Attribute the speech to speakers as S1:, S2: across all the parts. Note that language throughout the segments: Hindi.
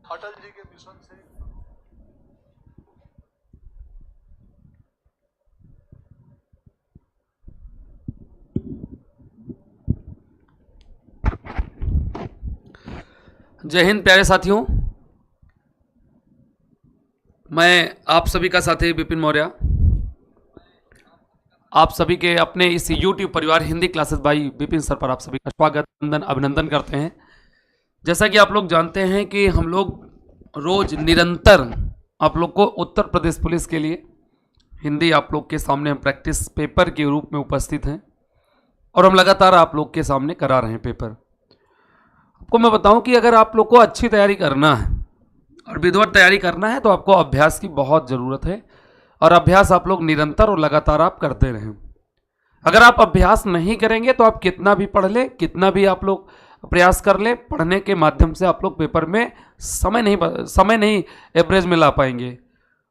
S1: अटल जी के मिशन से
S2: जय हिंद प्यारे साथियों, मैं आप सभी का साथी विपिन मौर्य आप सभी के अपने इस YouTube परिवार Hindi classes by Vipin sir पर आप सभी का स्वागत अभिनंदन करते हैं। जैसा कि आप लोग जानते हैं कि हम लोग रोज निरंतर आप लोग को उत्तर प्रदेश पुलिस के लिए हिंदी आप लोग के सामने हम प्रैक्टिस पेपर के रूप में उपस्थित हैं और हम लगातार आप लोग के सामने करा रहे हैं पेपर। आपको मैं बताऊं कि अगर आप लोग को अच्छी तैयारी करना है और विधिवत तैयारी करना है तो आपको अभ्यास की बहुत ज़रूरत है और अभ्यास आप लोग निरंतर और लगातार आप करते रहें। अगर आप अभ्यास नहीं करेंगे तो आप कितना भी पढ़ लें, कितना भी आप लोग प्रयास कर लें, पढ़ने के माध्यम से आप लोग पेपर में समय नहीं एवरेज में ला पाएंगे।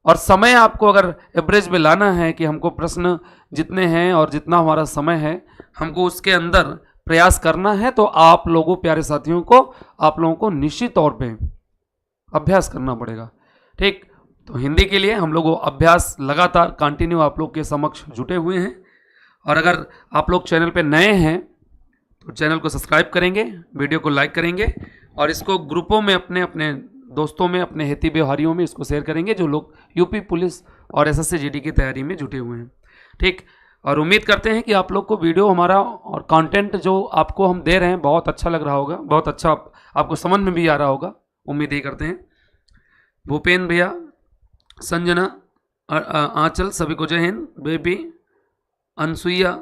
S2: और समय आपको अगर एवरेज में लाना है कि हमको प्रश्न जितने हैं और जितना हमारा समय है हमको उसके अंदर प्रयास करना है, तो आप लोगों प्यारे साथियों को आप लोगों को निश्चित तौर पे अभ्यास करना पड़ेगा। ठीक, तो हिंदी के लिए हम लोग अभ्यास लगातार कंटिन्यू आप लोग के समक्ष जुटे हुए हैं। और अगर आप लोग चैनल पे नए हैं तो चैनल को सब्सक्राइब करेंगे, वीडियो को लाइक करेंगे और इसको ग्रुपों में अपने अपने दोस्तों में, अपने हिती व्यवहारियों में इसको शेयर करेंगे जो लोग यूपी पुलिस और एसएससी जीडी की तैयारी में जुटे हुए हैं। ठीक, और उम्मीद करते हैं कि आप लोग को वीडियो हमारा और कंटेंट जो आपको हम दे रहे हैं बहुत अच्छा लग रहा होगा, बहुत अच्छा आपको समझ में भी आ रहा होगा, उम्मीद ही करते हैं। भूपेन भैया, संजना, आंचल, सभी को जय हिंद। बेबी, अनसुईया,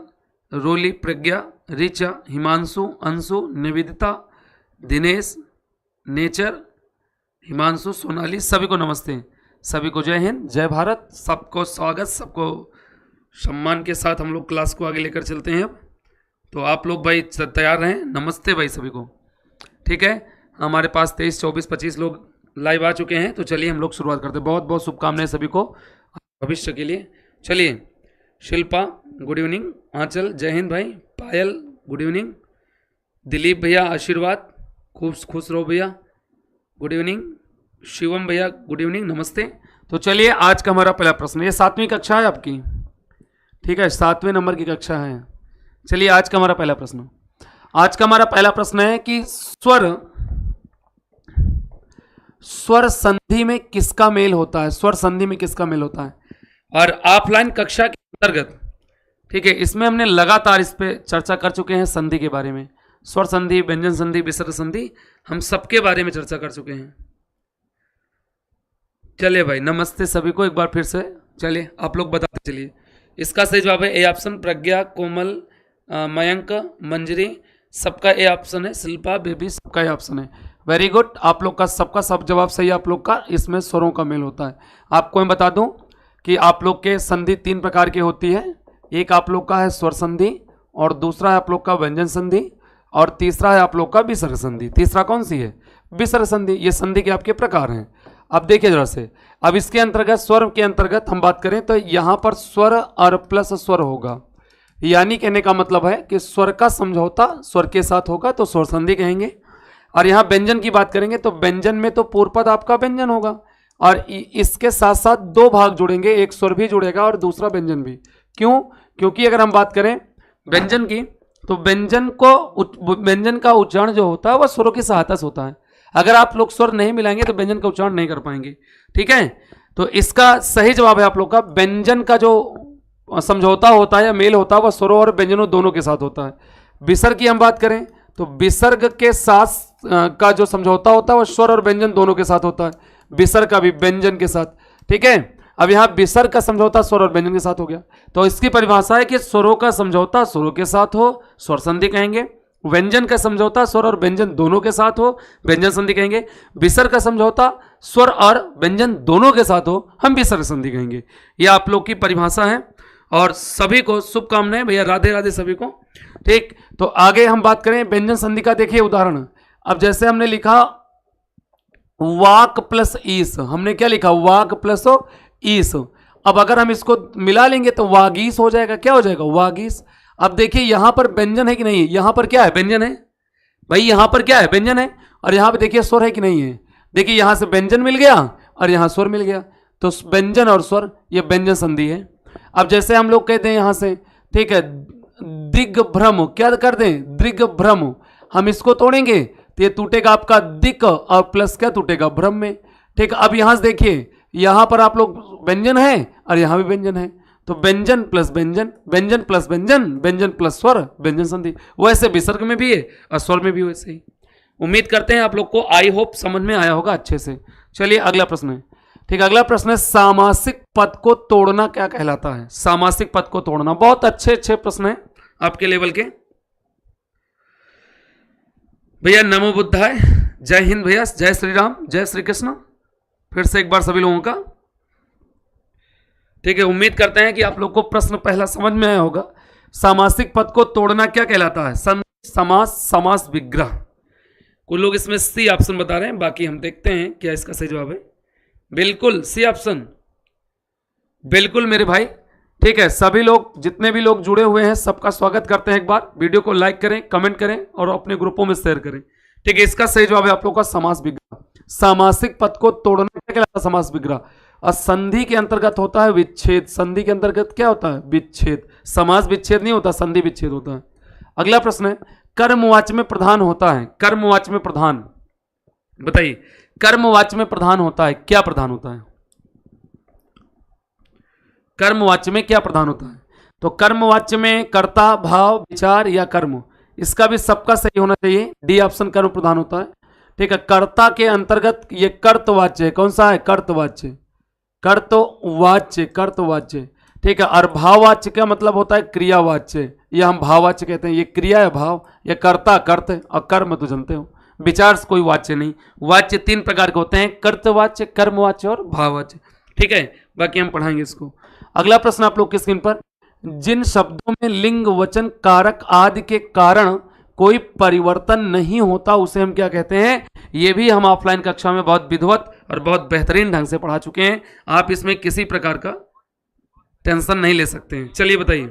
S2: रोली, प्रज्ञा, रिचा, हिमांशु, अंशु, निवेदिता, दिनेश, नेचर, हिमांशु, सोनाली, सभी को नमस्ते, सभी को जय हिंद, जय भारत, सबको स्वागत, सबको सम्मान के साथ हम लोग क्लास को आगे लेकर चलते हैं। अब तो आप लोग भाई तैयार रहें। नमस्ते भाई सभी को। ठीक है, हमारे पास 23, 24, 25 लोग लाइव आ चुके हैं, तो चलिए हम लोग शुरुआत करते हैं। बहुत बहुत शुभकामनाएं सभी को भविष्य के लिए। चलिए, शिल्पा गुड इवनिंग, आंचल जय हिंद भाई, पायल गुड इवनिंग, दिलीप भैया आशीर्वाद, खूब खुश रहो भैया गुड इवनिंग, शिवम भैया गुड इवनिंग, नमस्ते। तो चलिए आज का हमारा पहला प्रश्न, ये 7वीं कक्षा है आपकी, ठीक है, 7वें नंबर की कक्षा है। चलिए आज का हमारा पहला प्रश्न, आज का हमारा पहला प्रश्न है कि स्वर संधि में किसका मेल होता है, स्वर संधि में किसका मेल होता है। और ऑफलाइन कक्षा के अंतर्गत, ठीक है, इसमें हमने लगातार इस पे चर्चा कर चुके हैं संधि के बारे में, स्वर संधि, व्यंजन संधि, विसर्ग संधि, हम सबके बारे में चर्चा कर चुके हैं। चलिए भाई नमस्ते सभी को एक बार फिर से। चलिए आप लोग बताते चलिए। इसका सही जवाब है ए ऑप्शन, प्रज्ञा, कोमल, मयंक, मंजरी, सबका ए ऑप्शन है, शिल्पा, बेबी, सबका ए ऑप्शन है। वेरी गुड, आप लोग का सबका सब जवाब सही, आप लोग का इसमें स्वरों का मेल होता है। आपको मैं बता दूं कि आप लोग के संधि 3 प्रकार की होती है, एक आप लोग का है स्वर संधि और दूसरा है आप लोग का व्यंजन संधि और तीसरा है आप लोग का विसर्ग संधि। तीसरा कौन सी है, विसर्ग संधि। ये संधि के आपके प्रकार हैं। अब देखिए जरा से, अब इसके अंतर्गत स्वर के अंतर्गत हम बात करें तो यहाँ पर स्वर और प्लस स्वर होगा, यानी कहने का मतलब है कि स्वर का समझौता स्वर के साथ होगा तो स्वर संधि कहेंगे। और यहाँ व्यंजन की बात करेंगे तो व्यंजन में तो पूर्व पद आपका व्यंजन होगा और इसके साथ साथ 2 भाग जुड़ेंगे, एक स्वर भी जुड़ेगा और दूसरा व्यंजन भी। क्यों? क्योंकि अगर हम बात करें व्यंजन की तो व्यंजन का उच्चारण जो होता है वह स्वरों की सहायता से होता है। अगर आप लोग स्वर नहीं मिलाएंगे तो व्यंजन का उच्चारण नहीं कर पाएंगे। ठीक है, तो इसका सही जवाब है आप लोग का व्यंजन का जो समझौता होता है या मेल होता है वह स्वरों और व्यंजनों दोनों के साथ होता है। विसर्ग की हम बात करें तो विसर्ग के साथ का जो समझौता होता है वह स्वर और व्यंजन दोनों के साथ होता है, विसर्ग का भी व्यंजन के साथ। ठीक है, अब यहाँ विसर्ग का समझौता स्वर और व्यंजन के साथ हो गया, तो इसकी परिभाषा है कि स्वरों का समझौता स्वरों के साथ हो, स्वर संधि कहेंगे। व्यंजन का समझौता स्वर और व्यंजन दोनों के साथ हो, व्यंजन संधि कहेंगे। विसर्ग का समझौता स्वर और व्यंजन दोनों के साथ हो, हम विसर्ग संधि कहेंगे। यह आप लोग की परिभाषा है और सभी को शुभकामनाएं भैया, राधे राधे सभी को। ठीक, तो आगे हम बात करें व्यंजन संधि का। देखिए उदाहरण, अब जैसे हमने लिखा वाक प्लस ईस, हमने क्या लिखा, वाक प्लस ईस। अब अगर हम इसको मिला लेंगे तो वागीस हो जाएगा। क्या हो जाएगा, वागीस। अब देखिए यहां पर व्यंजन है कि नहीं, यहां पर क्या है, व्यंजन है भाई, यहां पर क्या है, व्यंजन है। और यहां पर देखिए स्वर है कि नहीं है, देखिए यहां से व्यंजन मिल गया और यहां स्वर मिल गया, तो व्यंजन और स्वर ये व्यंजन संधि है। अब जैसे हम लोग कहते हैं यहां से, ठीक है, दिग्भ्रम, क्या कर दें, दिग्भ्रम, हम इसको तोड़ेंगे तो ये टूटेगा आपका दिक और प्लस क्या टूटेगा भ्रम में। ठीक है, अब यहां से देखिए, यहां पर आप लोग व्यंजन है और यहां भी व्यंजन है, तो व्यंजन प्लस व्यंजन, व्यंजन प्लस व्यंजन, व्यंजन प्लस स्वर, व्यंजन संधि। वैसे विसर्ग में भी है और स्वर में भी वैसे ही। उम्मीद करते हैं आप लोग को आई होप समझ में आया होगा अच्छे से। चलिए अगला प्रश्न है। ठीक है, अगला प्रश्न है, सामासिक पद को तोड़ना क्या कहलाता है? सामासिक पद को तोड़ना, बहुत अच्छे प्रश्न है आपके लेवल के। भैया नमो बुद्धाय, जय हिंद भैया, जय श्री राम, जय श्री कृष्ण, फिर से एक बार सभी लोगों का। ठीक है, उम्मीद करते हैं कि आप लोग को प्रश्न पहला समझ में आया होगा। सामासिक पद को तोड़ना क्या कहलाता है? समास, समास विग्रह। कुछ लोग इसमें सी ऑप्शन बता रहे हैं, बाकी हम देखते हैं क्या इसका सही जवाब है। बिल्कुल सी ऑप्शन, बिल्कुल मेरे भाई। ठीक है, सभी लोग जितने भी लोग जुड़े हुए हैं सबका स्वागत करते हैं। एक बार वीडियो को लाइक करें, कमेंट करें और अपने ग्रुपों में शेयर करें। ठीक है, इसका सही जवाब है आप लोग का समास विग्रह। सामासिक पद को तोड़ना क्या कहलाता है? समास विग्रह। और संधि के अंतर्गत होता है विच्छेद। संधि के अंतर्गत क्या होता है? विच्छेद। समास विच्छेद नहीं होता, संधि विच्छेद होता है। अगला प्रश्न है, कर्मवाच्य में प्रधान होता है। कर्मवाच्य में प्रधान, बताइए, कर्मवाच्य में प्रधान होता है, क्या प्रधान होता है? कर्मवाच्य में क्या प्रधान होता है? तो कर्मवाच्य में कर्ता, भाव, विचार या कर्म, इसका भी सबका सही होना चाहिए। डी ऑप्शन कर्म प्रधान होता है। ठीक है, कर्ता के अंतर्गत ये कर्तवाच्य है। कौन सा है? कर्तवाच्य, कर्तवाच्य, कर्तवाच्य। ठीक है, और भाववाच्य का मतलब होता है क्रियावाच्य, या हम भाववाच्य कहते हैं। ये क्रिया है भाव, या कर्ता कर्त, और कर्म तो जानते हो। विचार से कोई वाच्य नहीं। वाच्य तीन प्रकार के होते हैं, कर्तवाच्य, कर्मवाच्य और भाववाच्य। ठीक है, बाकी हम पढ़ाएंगे इसको। अगला प्रश्न आप लोग की स्क्रीन पर, जिन शब्दों में लिंग, वचन, कारक आदि के कारण कोई परिवर्तन नहीं होता उसे हम क्या कहते हैं? ये भी हम ऑफलाइन कक्षा में बहुत विधिवत और बहुत बेहतरीन ढंग से पढ़ा चुके हैं। आप इसमें किसी प्रकार का टेंशन नहीं ले सकते हैं। चलिए बताइए,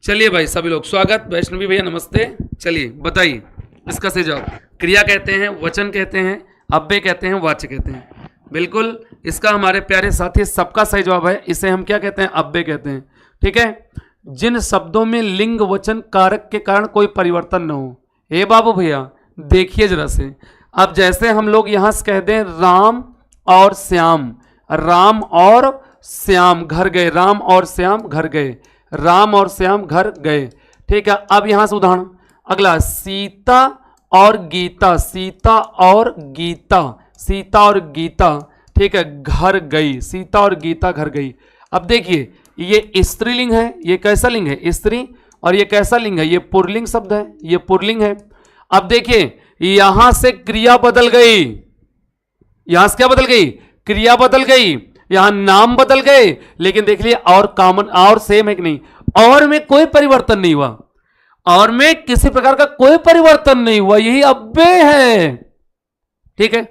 S2: चलिए भाई सभी लोग स्वागत। वैष्णवी भैया नमस्ते। चलिए बताइए इसका सही जवाब। क्रिया कहते हैं, वचन कहते हैं, अव्यय कहते हैं, वाच्य कहते हैं। बिल्कुल, इसका हमारे प्यारे साथी सबका सही जवाब है। इसे हम क्या कहते हैं? अव्यय कहते हैं। ठीक है, जिन शब्दों में लिंग, वचन, कारक के कारण कोई परिवर्तन न हो। हे बाबू भैया देखिए जरा से, अब जैसे हम लोग यहां से कह दें राम और श्याम, राम और श्याम घर गए, राम और श्याम घर गए, राम और श्याम घर गए। ठीक है, अब यहां से उदाहरण अगला, सीता और गीता, सीता और गीता, सीता और गीता, ठीक है, घर गई, सीता और गीता घर गई। अब देखिए ये स्त्रीलिंग है, ये कैसा लिंग है? स्त्री। और ये कैसा लिंग है? ये पुल्लिंग शब्द है, ये पुल्लिंग है। अब देखिए यहां से क्रिया बदल गई, यहां से क्या बदल गई? क्रिया बदल गई, यहां नाम बदल गए, लेकिन देख लिए और कॉमन और सेम है कि नहीं? और में कोई परिवर्तन नहीं हुआ, और में किसी प्रकार का कोई परिवर्तन नहीं हुआ, यही अव्यय है। ठीक है,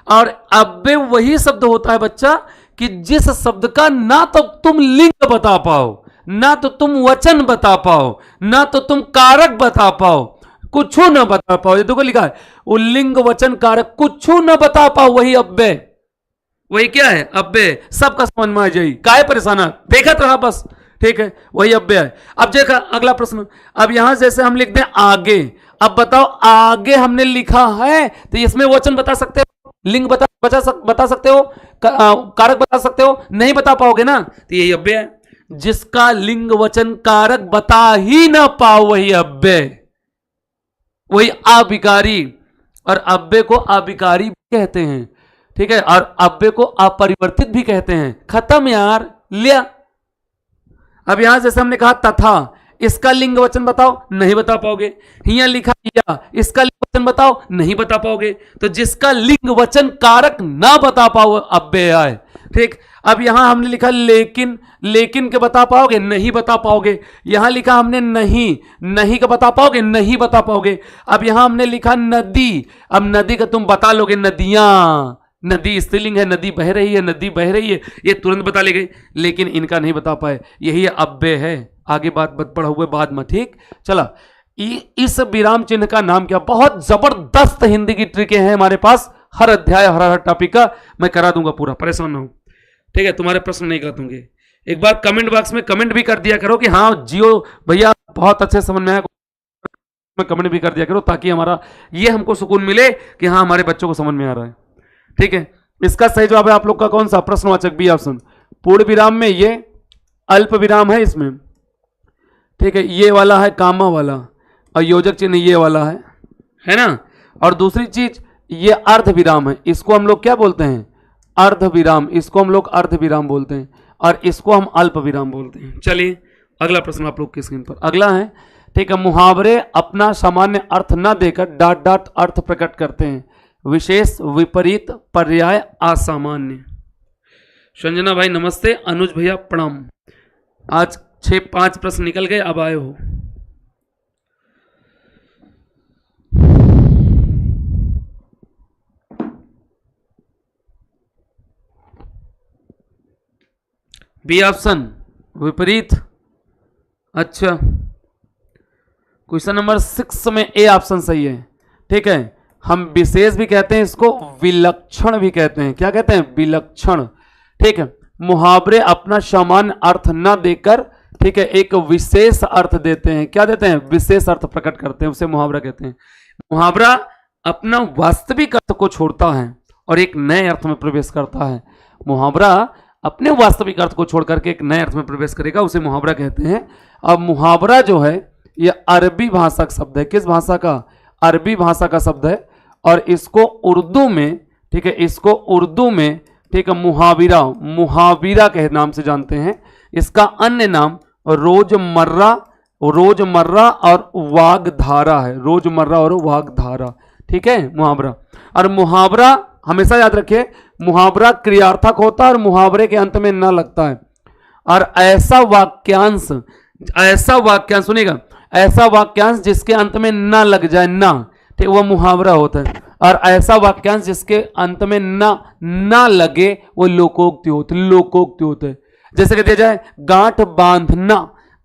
S2: और अव्यय वही शब्द होता है बच्चा कि जिस शब्द का ना तो तुम लिंग बता पाओ, ना तो तुम वचन बता पाओ, ना तो तुम कारक बता पाओ, कुछ न बता पाओ। ये देखो लिखा है, वो लिंग, वचन, कारक कुछ न बता पाओ, वही अव्यय, वही क्या है? अव्यय। सबका समझ में आ जाए, काहे परेशान, देखत रहा बस। ठीक है, वही अव्यय है। अब देखा अगला प्रश्न, अब यहां जैसे हम लिखते हैं आगे, अब बताओ आगे हमने लिखा है तो इसमें वचन बता सकते हो, लिंग बता सकते हो, कारक बता सकते हो? नहीं बता पाओगे ना, तो यही अव्यय है। जिसका लिंग, वचन, कारक बता ही ना पाओ वही अव्यय, वही अविकारी। और अव्यय को अविकारी भी कहते हैं। ठीक है, और अव्यय को अपरिवर्तित भी कहते हैं। खत्म यार, लिया। अब यहां जैसे हमने कहा तथा, इसका लिंग वचन बताओ, नहीं बता पाओगे। यहां लिखा या, इसका लिंग वचन बताओ, नहीं बता पाओगे। तो जिसका लिंग, वचन, कारक ना बता पाओ अव्यय है। ठीक, अब यहां हमने लिखा लेकिन, लेकिन के बता पाओगे? नहीं बता पाओगे। यहां लिखा हमने नहीं, नहीं का बता पाओगे? नहीं बता पाओगे। अब यहां हमने लिखा नदी, अब नदी का तुम बता लोगे, नदियां, नदी स्त्रीलिंग है, नदी बह रही है, नदी बह रही है, ये तुरंत बता ले गए, लेकिन इनका नहीं बता पाए, यही अव्यय है। आगे बात पढ़ा हुए बाद में। ठीक, चला इस विराम चिन्ह का नाम क्या? बहुत जबरदस्त हिंदी की ट्रिकें हैं हमारे पास, हर अध्याय हर टॉपिक का मैं करा दूंगा पूरा, परेशान ना हो। ठीक है, तुम्हारे प्रश्न नहीं गलत होंगे। एक बार कमेंट बॉक्स में कमेंट भी कर दिया करो कि हाँ जियो भैया बहुत अच्छे समझ में आया, में कमेंट भी कर दिया करो, ताकि हमारा ये हमको सुकून मिले कि हाँ हमारे बच्चों को समझ में आ रहा है। ठीक है, इसका सही जवाब है आप लोग का कौन सा? प्रश्नवाचक बी ऑप्शन। पूर्ण विराम में ये अल्प विराम है इसमें। ठीक है, ये वाला है कामा वाला, और योजक चिन्ह ये वाला है ना। और दूसरी चीज ये अर्ध विराम है, इसको हम लोग क्या बोलते हैं? अर्ध विराम। इसको हम लोग अर्ध विराम बोलते हैं, और इसको हम अल्प विराम बोलते हैं। चलिए अगला प्रश्न आप लोग की स्क्रीन पर अगला है। ठीक है, मुहावरे अपना सामान्य अर्थ न देकर डॉट डॉट अर्थ प्रकट करते हैं। विशेष, विपरीत, पर्याय, असामान्य। संजना भाई नमस्ते, अनुज भैया प्रणाम। आज 5 प्रश्न निकल गए, अब आए हो। बी ऑप्शन विपरीत। अच्छा, क्वेश्चन नंबर 6 में ए ऑप्शन सही है। ठीक है, हम विशेष भी कहते हैं इसको, विलक्षण भी कहते हैं। क्या कहते हैं? विलक्षण। ठीक है, मुहावरे अपना सामान्य अर्थ न देकर, ठीक है, एक विशेष अर्थ देते हैं। क्या देते हैं? विशेष अर्थ प्रकट करते हैं, उसे मुहावरा कहते हैं। मुहावरा अपना वास्तविक अर्थ को छोड़ता है और एक नए अर्थ में प्रवेश करता है। मुहावरा अपने वास्तविक अर्थ को छोड़ करके एक नए अर्थ में प्रवेश करेगा, उसे मुहावरा कहते हैं। अब मुहावरा जो है ये अरबी भाषा का शब्द है। किस भाषा का? अरबी भाषा का शब्द है, और इसको उर्दू में, ठीक है, इसको उर्दू में, ठीक है, मुहाविरा, मुहाविरा के नाम से जानते हैं। इसका अन्य नाम रोजमर्रा, रोजमर्रा और वागधारा है। रोजमर्रा और वागधारा, ठीक है, मुहावरा। और मुहावरा हमेशा याद रखिए, मुहावरा क्रियार्थक होता है और मुहावरे के अंत में न लगता है। और ऐसा वाक्यांश सुनिएगा, ऐसा वाक्यांश जिसके अंत में न लग जाए, ना, ठीक, वह मुहावरा होता है। और ऐसा वाक्यांश जिसके अंत में ना लगे, वो लोकोक्ति होती है। जैसे कि दिया जाए गांठ बांधना,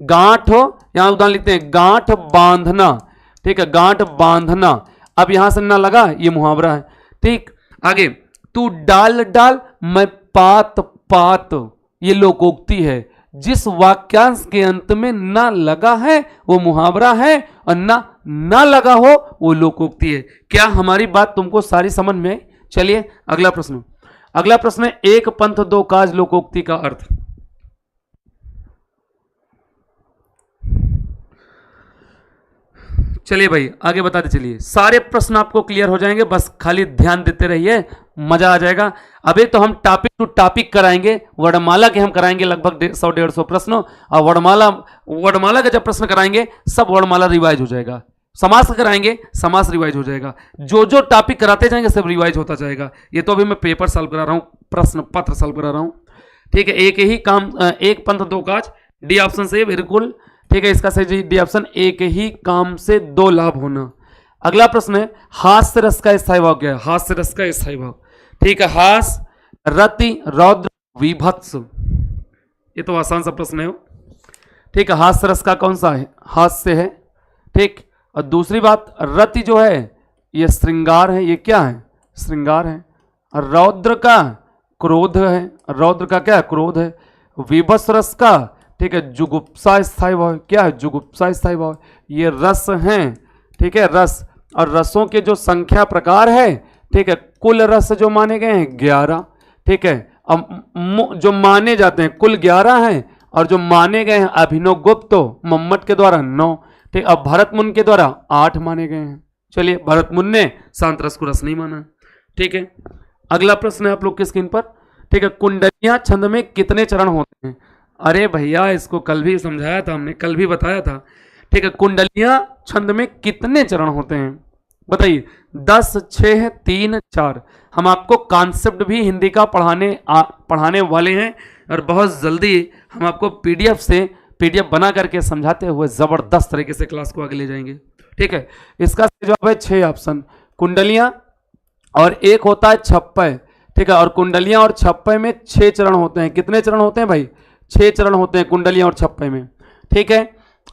S2: गांठ हो, यहां उदाहरण लिखते हैं गांठ बांधना। ठीक है, गांठ बांधना, अब यहां से ना लगा, ये मुहावरा है। ठीक, आगे, तू डाल डाल मैं पात पात, ये लोकोक्ति है। जिस वाक्यांश के अंत में ना लगा है वो मुहावरा है, और ना लगा हो वो लोकोक्ति है। क्या हमारी बात तुमको सारी समझ में आई? चलिए अगला प्रश्न। अगला प्रश्न है, एक पंथ दो काज लोकोक्ति का अर्थ। चलिए भाई आगे बताते चलिए, सारे प्रश्न आपको क्लियर हो जाएंगे, बस खाली ध्यान देते रहिए, मजा आ जाएगा। अभी तो हम टॉपिक टू टॉपिक कराएंगे, वर्णमाला के हम कराएंगे लगभग 100-150 प्रश्न, और वर्णमाला का जब प्रश्न कराएंगे सब वर्णमाला रिवाइज हो जाएगा। समास कराएंगे, समास रिवाइज हो जाएगा। जो जो टॉपिक कराते जाएंगे सब रिवाइज होता जाएगा। ये तो अभी मैं पेपर सॉल्व करा रहा हूँ, प्रश्न पत्र सॉल्व करा रहा हूँ। ठीक है, एक ही काम, एक पंथ दो काज, डी ऑप्शन से बिल्कुल ठीक है। इसका सही डी ऑप्शन, एक ही काम से दो लाभ होना। अगला प्रश्न है, हास्य रस का स्थायी भाव क्या है? हास्य रस का स्थायी भाव, ठीक है, हास, रति, रौद्र, विभत्स। ये तो आसान सा प्रश्न है। ठीक है, हास्य रस का कौन सा है? हास्य है। ठीक, और दूसरी बात, रति जो है ये श्रृंगार है, ये क्या है? श्रृंगार है। और रौद्र का क्रोध है, रौद्र का क्या है? क्रोध है। विभत्स रस का, ठीक है, जुगुप्सा स्थायी भाव, क्या है? जुगुप्सा स्थायी भाव। ये रस हैं, ठीक है, रस। और रसों के जो संख्या प्रकार है, ठीक है, कुल रस जो माने गए हैं 11, ठीक है। अब जो माने जाते हैं कुल 11 हैं, और जो माने गए हैं अभिनव गुप्त मम्मट के द्वारा 9, ठीक। अब भरत मुनि के द्वारा 8 माने गए हैं। चलिए, भरत मुनि ने शांत रस को रस नहीं माना, ठीक है। अगला प्रश्न है आप लोग की स्क्रीन पर, ठीक है, कुंडलियां छंद में कितने चरण होते हैं? अरे भैया इसको कल भी समझाया था हमने, कल भी बताया था। ठीक है, कुंडलियां छंद में कितने चरण होते हैं बताइए? 10, 6, 3, 4। हम आपको कॉन्सेप्ट भी हिंदी का पढ़ाने वाले हैं, और बहुत जल्दी हम आपको पीडीएफ बना करके समझाते हुए जबरदस्त तरीके से क्लास को आगे ले जाएंगे। ठीक है, इसका जवाब है 6 ऑप्शन। कुंडलियां और एक होता है छप्पय, ठीक है, और कुंडलियां और छप्पय में 6 चरण होते हैं। कितने चरण होते हैं भाई? 6 चरण होते हैं कुंडलियां और छप्पय में, ठीक है।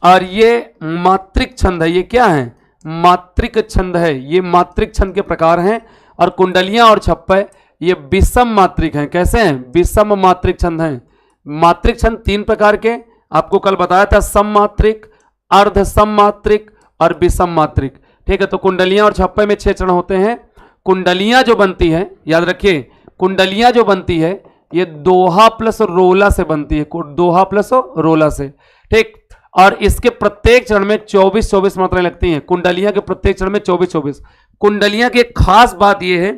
S2: और ये मात्रिक छंद है। ये क्या है? मात्रिक छंद है। ये मात्रिक छंद के प्रकार हैं। और कुंडलियां और छप्पे ये विषम मात्रिक हैं। कैसे हैं? विषम मात्रिक छंद हैं। मात्रिक छंद 3 प्रकार के आपको कल बताया था, सम मात्रिक, अर्ध सम मात्रिक और विषम मात्रिक। ठीक है, तो कुंडलियां और छप्पे में 6 चरण होते हैं। कुंडलियां जो बनती है, याद रखिए, कुंडलियां जो बनती है ये दोहा प्लस रोला से बनती है, दोहा प्लस रोला से। ठीक, और इसके प्रत्येक चरण में 24-24 मात्राएं लगती हैं। कुंडलियां के प्रत्येक चरण में 24-24। कुंडलियां की एक खास बात यह है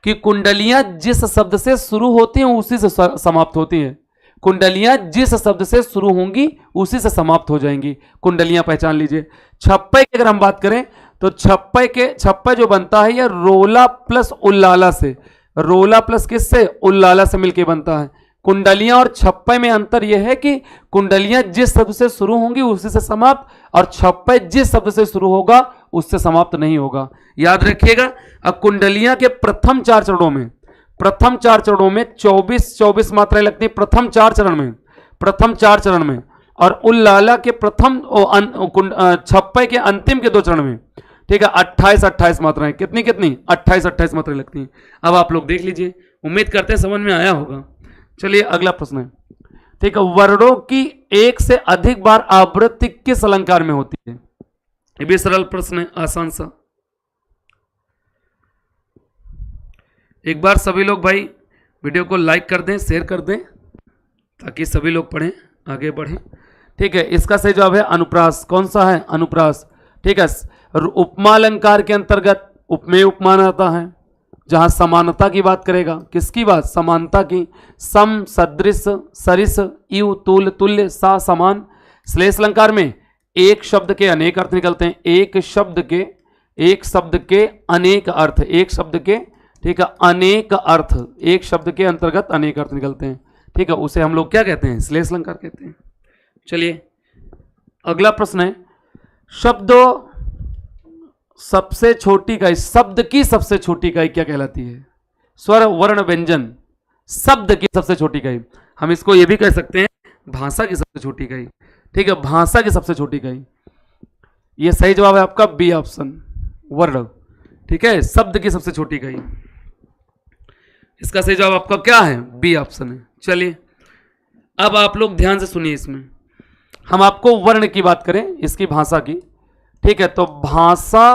S2: कि कुंडलियां जिस शब्द से शुरू होती हैं उसी से समाप्त होती हैं। कुंडलियां जिस शब्द से शुरू होंगी उसी से समाप्त हो जाएंगी। कुंडलियां पहचान लीजिए। छप्पे की अगर हम बात करें तो छप्पे जो बनता है यह रोला प्लस उल्लाला से, रोला प्लस किससे? उल्लाला से मिलकर बनता है। कुंडलियां और छप्पे में अंतर यह है कि कुंडलियां जिस शब्द से शुरू होंगी उसी से समाप्त, और छप्पे जिस शब्द से शुरू होगा उससे समाप्त नहीं होगा। याद रखिएगा। अब कुंडलियां के प्रथम 4 चरणों में 24-24 मात्राएं लगती हैं प्रथम 4 चरण में, और उल्लाला के छप्पे के अंतिम के 2 चरण में, ठीक है, 28-28 मात्राएं। कितनी 28-28 मात्राएं लगती हैं। अब आप लोग देख लीजिए, उम्मीद करते हैं समझ में आया होगा। चलिए अगला प्रश्न है। ठीक है, वर्णों की एक से अधिक बार आवृत्ति किस अलंकार में होती है? ये भी सरल प्रश्न है, आसान सा। एक बार सभी लोग भाई वीडियो को लाइक कर दें, शेयर कर दें, ताकि सभी लोग पढ़ें, आगे बढ़ें। ठीक है, इसका सही जवाब है अनुप्रास। कौन सा है? अनुप्रास। ठीक है, उपमा अलंकार के अंतर्गत उपमेय उपमान आता है, जहां समानता की बात करेगा। किसकी बात? समानता की। सम, सदृश, सरिस, इव, तुल, तुल्य, सा, समान। श्लेष अलंकार में एक शब्द के अनेक अर्थ निकलते हैं। एक शब्द के अनेक अर्थ, एक शब्द के, ठीक है, अनेक अर्थ, एक शब्द के अंतर्गत अनेक अर्थ निकलते हैं। ठीक है, उसे हम लोग क्या कहते हैं? श्लेष अलंकार कहते हैं। चलिए अगला प्रश्न है, शब्दों सबसे छोटी इकाई, शब्द की सबसे छोटी इकाई क्या कहलाती है? स्वर, वर्ण, व्यंजन, शब्द की सबसे छोटी इकाई। हम इसको ये भी कह सकते हैं भाषा की सबसे छोटी इकाई। ठीक है, भाषा की सबसे छोटी इकाई। ये सही जवाब है आपका बी ऑप्शन, वर्ण। ठीक है, शब्द की सबसे छोटी इकाई। इसका सही जवाब आपका क्या है? बी ऑप्शन है। चलिए अब आप लोग ध्यान से सुनिए, इसमें हम आपको वर्ण की बात करें, इसकी भाषा की। ठीक है, तो भाषा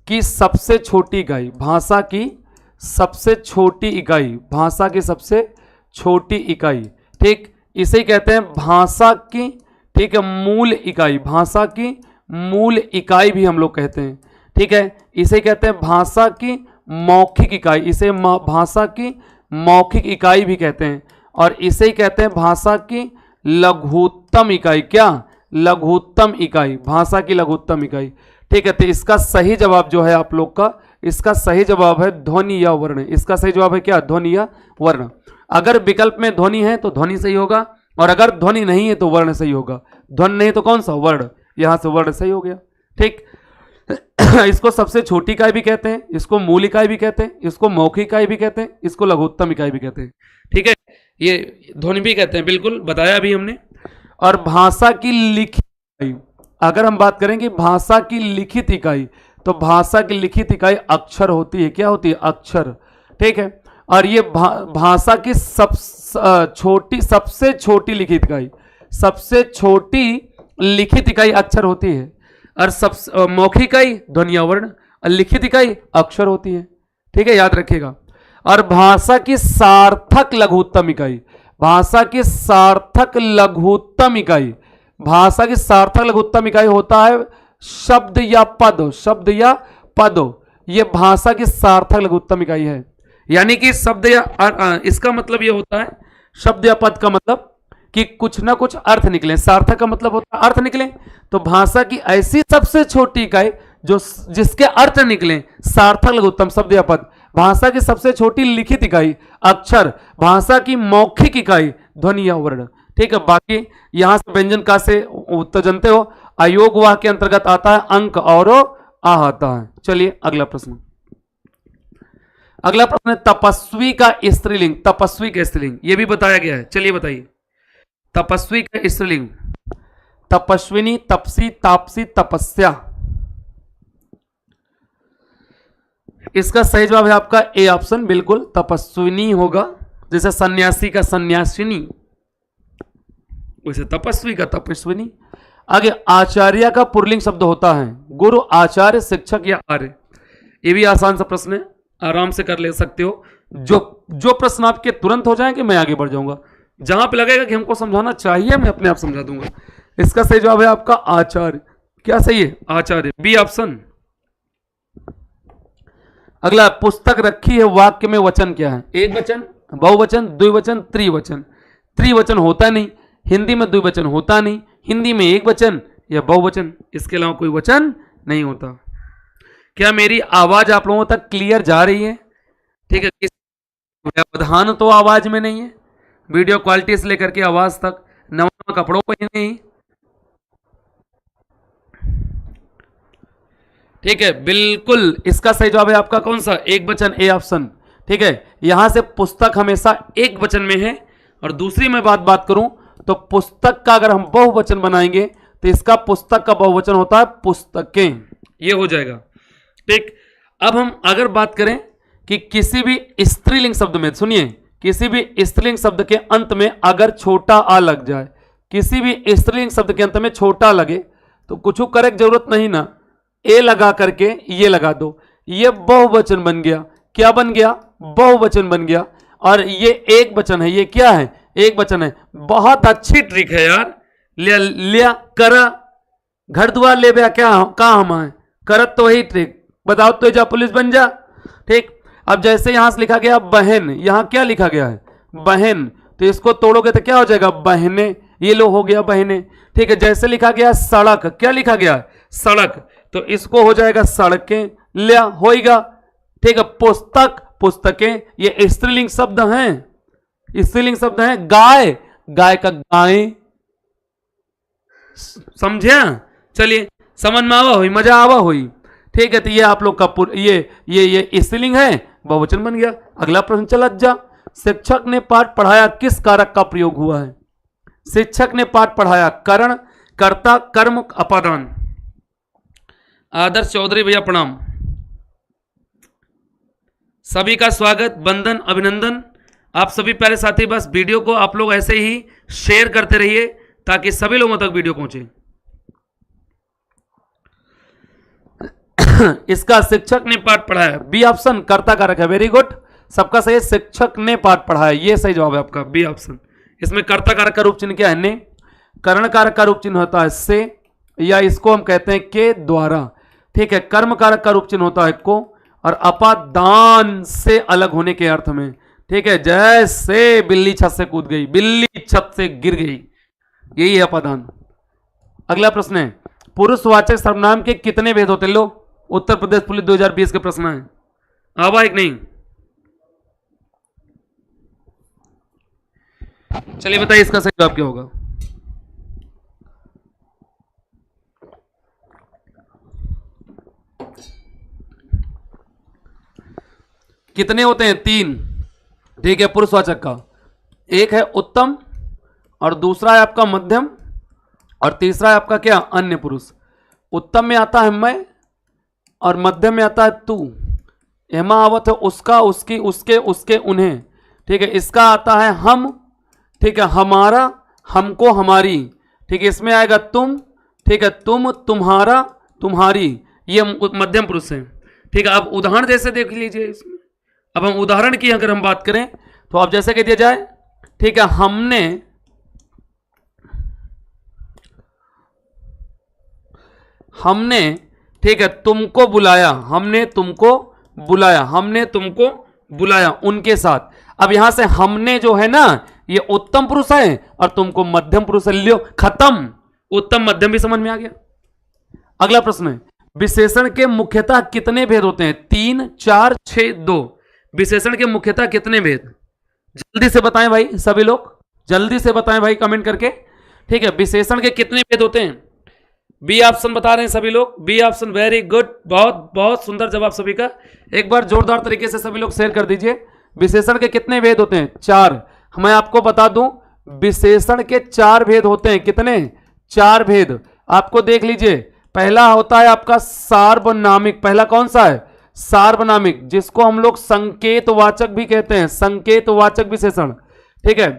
S2: की सबसे छोटी इकाई, भाषा की सबसे छोटी इकाई, भाषा की सबसे छोटी इकाई, ठीक, इसे कहते हैं भाषा की, ठीक है, मूल इकाई। भाषा की मूल इकाई भी हम लोग कहते हैं। ठीक है, इसे कहते हैं भाषा की मौखिक इकाई, इसे भाषा की मौखिक इकाई भी कहते हैं। और इसे ही कहते हैं भाषा की लघुत्तम इकाई। क्या? लघुत्तम इकाई, भाषा की लघुत्तम इकाई। ठीक है, तो इसका सही जवाब जो है आप लोग का, इसका सही जवाब है ध्वनि या वर्ण। इसका सही जवाब है क्या? ध्वनि या वर्ण। अगर विकल्प में ध्वनि है तो ध्वनि सही होगा, और अगर ध्वनि नहीं है तो वर्ण सही होगा। ध्वनि नहीं तो कौन सा? वर्ण। यहां से वर्ण सही हो गया। ठीक इसको सबसे छोटी इकाई भी कहते हैं, इसको मूल इकाई भी कहते हैं, इसको मौखिक इकाई भी कहते हैं, इसको लघुत्तम इकाई भी कहते हैं। ठीक है, ये ध्वनि भी कहते हैं, बिल्कुल बताया अभी हमने। और भाषा की लिखित इकाई, अगर हम बात करें कि भाषा की लिखित इकाई, तो भाषा की लिखित इकाई अक्षर होती है। क्या होती है? अक्षर। ठीक है, और ये भाषा की सबसे छोटी लिखित इकाई, सबसे छोटी लिखित इकाई अक्षर होती है। और मौखिक इकाई ध्वनि या वर्ण, और लिखित इकाई अक्षर होती है। ठीक है, याद रखिएगा। और भाषा की सार्थक लघुत्तम इकाई, भाषा की सार्थक लघुत्तम इकाई, भाषा की सार्थक लघुत्तम इकाई होता है शब्द या पद, शब्द या पद। ये भाषा की सार्थक लघुत्तम इकाई है। यानी कि शब्द या, इसका मतलब ये होता है, शब्द या पद का मतलब कि कुछ ना कुछ अर्थ निकले। सार्थक का मतलब होता है अर्थ निकले। तो भाषा की ऐसी सबसे छोटी इकाई जो जिसके अर्थ निकले, सार्थक लघुत्तम शब्द या पद। भाषा की सबसे छोटी लिखित इकाई अक्षर, भाषा की मौखिक इकाई ध्वनि या वर्ण। ठीक है, बाकी यहां से व्यंजन का से उत्तर जानते हो, अयोग वाह के अंतर्गत आता है अंक और आ आता है। चलिए अगला प्रश्न। अगला प्रश्न है तपस्वी का स्त्रीलिंग। तपस्वी का स्त्रीलिंग ये भी बताया गया है। चलिए बताइए, तपस्वी का स्त्रीलिंग। तपस्विनी, तपसी, तापसी, तपस्या। इसका सही जवाब है आपका ए ऑप्शन, बिल्कुल तपस्विनी होगा। जैसे सन्यासी का सन्यासिनी, वैसे तपस्वी का तपस्विनी। आगे आचार्य का पुल्लिंग शब्द होता है गुरु, आचार्य, शिक्षक या आर्य। ये भी आसान सा प्रश्न है, आराम से कर ले सकते हो। जो प्रश्न आपके तुरंत हो जाएंगे मैं आगे बढ़ जाऊंगा। जहां पे लगेगा कि हमको समझाना चाहिए मैं अपने आप समझा दूंगा। इसका सही जवाब है आपका आचार्य। क्या सही है? आचार्य, बी ऑप्शन। अगला, पुस्तक रखी है वाक्य में वचन क्या है? एक वचन, बहुवचन, द्विवचन, त्रिवचन। त्रिवचन होता नहीं, हिंदी में द्विवचन होता नहीं, हिंदी में एक वचन या बहुवचन, इसके अलावा कोई वचन नहीं होता। क्या मेरी आवाज आप लोगों तक क्लियर जा रही है? ठीक है, व्यवधान तो आवाज में नहीं है, वीडियो क्वालिटी से लेकर के आवाज तक, नवा कपड़ों पर नहीं। ठीक है, बिल्कुल इसका सही जवाब है आपका कौन सा? एक वचन, ए ऑप्शन। ठीक है, यहां से पुस्तक हमेशा एक वचन में है। और दूसरी मैं बात करूं तो पुस्तक का अगर हम बहुवचन बनाएंगे तो इसका पुस्तक का बहुवचन होता है पुस्तकें, ये हो जाएगा। ठीक, अब हम अगर बात करें कि किसी भी स्त्रीलिंग शब्द में, सुनिए, किसी भी स्त्रीलिंग शब्द के अंत में अगर छोटा आ लग जाए, किसी भी स्त्रीलिंग शब्द के अंत में छोटा लगे तो कुछ करेक्ट जरूरत नहीं ना, ए लगा करके ये लगा दो, ये बहुवचन बन गया। क्या बन गया? बहुवचन बन गया। और ये एक वचन है, ये क्या है? एक वचन है। बहुत अच्छी ट्रिक है यार। लिया कर, घर द्वार ले गया, क्या कहा हम आए, करत तो वही ट्रिक, बताओ तो जा पुलिस बन जा। ठीक, अब जैसे यहां से लिखा गया बहन, यहां क्या लिखा गया है? बहन, तो इसको तोड़ोगे तो क्या हो जाएगा? बहने, ये लो हो गया बहने। ठीक है, जैसे लिखा गया सड़क, क्या लिखा गया? सड़क, तो इसको हो जाएगा सड़कें, लिया होएगा। ठीक है, पुस्तक, पुस्तकें, ये स्त्रीलिंग शब्द हैं, स्त्रीलिंग शब्द हैं। गाय, गाय का गाय, समझे? चलिए, समझ में आवा हुई, मजा आवा हुई। ठीक है, तो ये आप लोग का ये स्त्रीलिंग है, बहुवचन बन गया। अगला प्रश्न चला जा। शिक्षक ने पाठ पढ़ाया, किस कारक का प्रयोग हुआ है? शिक्षक ने पाठ पढ़ाया, करण, कर्ता, कर्म, अपादान। आदर्श चौधरी भैया प्रणाम, सभी का स्वागत, वंदन, अभिनंदन। आप सभी प्यारे साथी बस वीडियो को आप लोग ऐसे ही शेयर करते रहिए ताकि सभी लोगों तक वीडियो पहुंचे। इसका शिक्षक ने पाठ पढ़ाया, बी ऑप्शन, कर्ता कारक है। वेरी गुड, सबका सही, शिक्षक ने पाठ पढ़ाया, ये सही जवाब है आपका, बी ऑप्शन। इसमें कर्ता कारक का रूप चिन्ह क्या है? ने। करण कारक का रूप चिन्ह होता है से, या इसको हम कहते हैं के द्वारा। ठीक है, कर्म कारक का रूप चिन्ह होता है को, और अपादान से अलग होने के अर्थ में। ठीक है, जैसे बिल्ली छत से कूद गई, बिल्ली छत से गिर गई, यही है अपादान। अगला प्रश्न है, पुरुषवाचक सर्वनाम के कितने भेद होते? लो, उत्तर प्रदेश पुलिस 2020 के प्रश्न है, आवा एक नहीं। चलिए बताइए इसका सही जवाब क्या होगा? कितने होते हैं? 3। ठीक है, पुरुषवाचक का एक है उत्तम, और दूसरा है आपका मध्यम, और तीसरा है आपका क्या? अन्य पुरुष। उत्तम में आता है मैं, और मध्यम में आता है तू। एमा आवत है उसका, उसकी, उसके, उसके, उन्हें। ठीक है, इसका आता है हम। ठीक है, हमारा, हमको, हमारी। ठीक है, इसमें आएगा तुम। ठीक है, तुम, तुम्हारा, तुम्हारी, ये मध्यम पुरुष है। ठीक है, अब उदाहरण जैसे देख लीजिए इसमें। अब हम उदाहरण की अगर हम बात करें तो अब जैसे कह दिया जाए, ठीक है, हमने ठीक है तुमको बुलाया, हमने तुमको बुलाया, हमने तुमको बुलाया उनके साथ। अब यहां से हमने जो है ना, ये उत्तम पुरुष है और तुमको मध्यम पुरुष है। लियो, खत्म। उत्तम मध्यम भी समझ में आ गया। अगला प्रश्न है, विशेषण के मुख्यतः कितने भेद होते हैं? 3, 4, 6, 2। विशेषण के मुख्यतः कितने भेद? जल्दी से बताएं भाई, सभी लोग जल्दी से बताएं भाई कमेंट करके। ठीक है, विशेषण के कितने भेद होते हैं? बी ऑप्शन बता रहे हैं सभी लोग, बी ऑप्शन। वेरी गुड, बहुत बहुत सुंदर जवाब सभी का। एक बार जोरदार तरीके से सभी लोग शेयर कर दीजिए। विशेषण के कितने भेद होते हैं? 4। मैं आपको बता दूं, विशेषण के 4 भेद होते हैं। कितने? चार भेद आपको देख लीजिए। पहला होता है आपका सार्वनामिक, पहला कौन सा है? सार्वनामिक, जिसको हम लोग संकेतवाचक भी कहते हैं, संकेतवाचक विशेषण, ठीक है।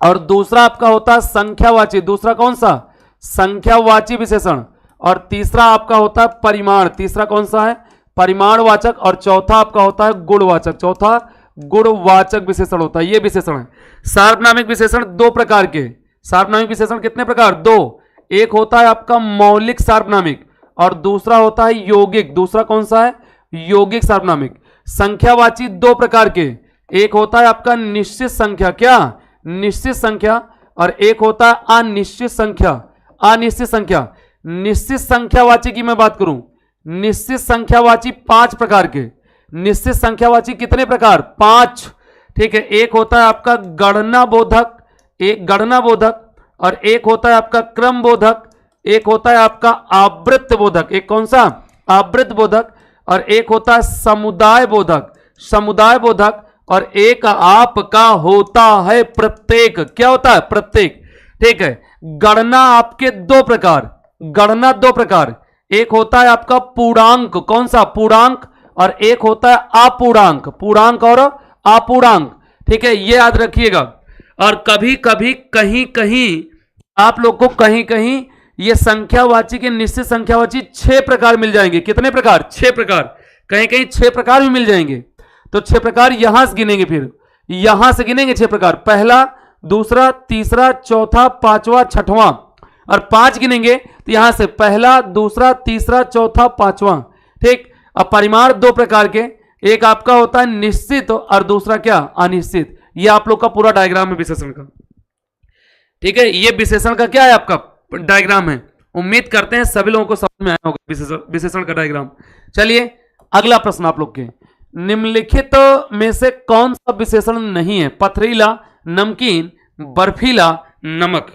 S2: और दूसरा आपका होता है संख्यावाची, दूसरा कौन सा? संख्यावाची विशेषण। और तीसरा आपका होता है परिमाण, तीसरा कौन सा है? परिमाणवाचक। और चौथा आपका होता है गुणवाचक, चौथा गुणवाचक विशेषण होता है। ये विशेषण है सार्वनामिक विशेषण। दो प्रकार के सार्वनामिक विशेषण, कितने प्रकार? दो। एक होता है आपका मौलिक सार्वनामिक और दूसरा होता है यौगिक। दूसरा कौन सा है? यौगिक सार्वनामिक। संख्यावाची दो प्रकार के, एक होता है आपका निश्चित संख्या, क्या? निश्चित संख्या। और एक होता है अनिश्चित संख्या, अनिश्चित संख्या। निश्चित संख्यावाची की मैं बात करूं, निश्चित संख्यावाची पांच प्रकार के। निश्चित संख्यावाची कितने प्रकार? पांच, ठीक है। एक होता है आपका गणना बोधक, एक गणना बोधक, और एक होता है आपका क्रम बोधक, एक होता है आपका आवृत्त बोधक। एक कौन सा? आवृत्त बोधक। और एक होता है समुदाय बोधक, समुदाय बोधक। और एक आपका होता है प्रत्येक, क्या होता है? प्रत्येक, ठीक है। गणना आपके दो प्रकार, गणना दो प्रकार, एक होता है आपका पूर्णांक, कौन सा? पूर्णांक। और एक होता है अपूर्णांक, पूर्णांक और अपूर्णांक, ठीक है, ये याद रखिएगा। और कभी कभी कहीं कहीं आप लोग को कहीं कहीं ये संख्यावाची के निश्चित संख्यावाची 6 प्रकार मिल जाएंगे। कितने प्रकार? 6 प्रकार। कहीं कहीं 6 प्रकार भी मिल जाएंगे। तो 6 प्रकार यहां से गिनेंगे, फिर यहां से गिनेंगे 6 प्रकार, पहला, दूसरा, तीसरा, चौथा, पांचवा, छठवां। और 5 गिनेंगे तो यहां से पहला, दूसरा, तीसरा, चौथा, पांचवा, ठीक। अब परिमाण दो प्रकार के, एक आपका होता है निश्चित और दूसरा क्या? अनिश्चित। ये आप लोग का पूरा डायग्राम है विशेषण का, ठीक है। ये विशेषण का क्या है? आपका डायग्राम है। उम्मीद करते हैं सभी लोगों को समझ में आया होगा विशेषण का डायग्राम। चलिए अगला प्रश्न आप लोग के, निम्नलिखित में से कौन सा विशेषण नहीं है? पथरीला, नमकीन, बर्फीला, नमक।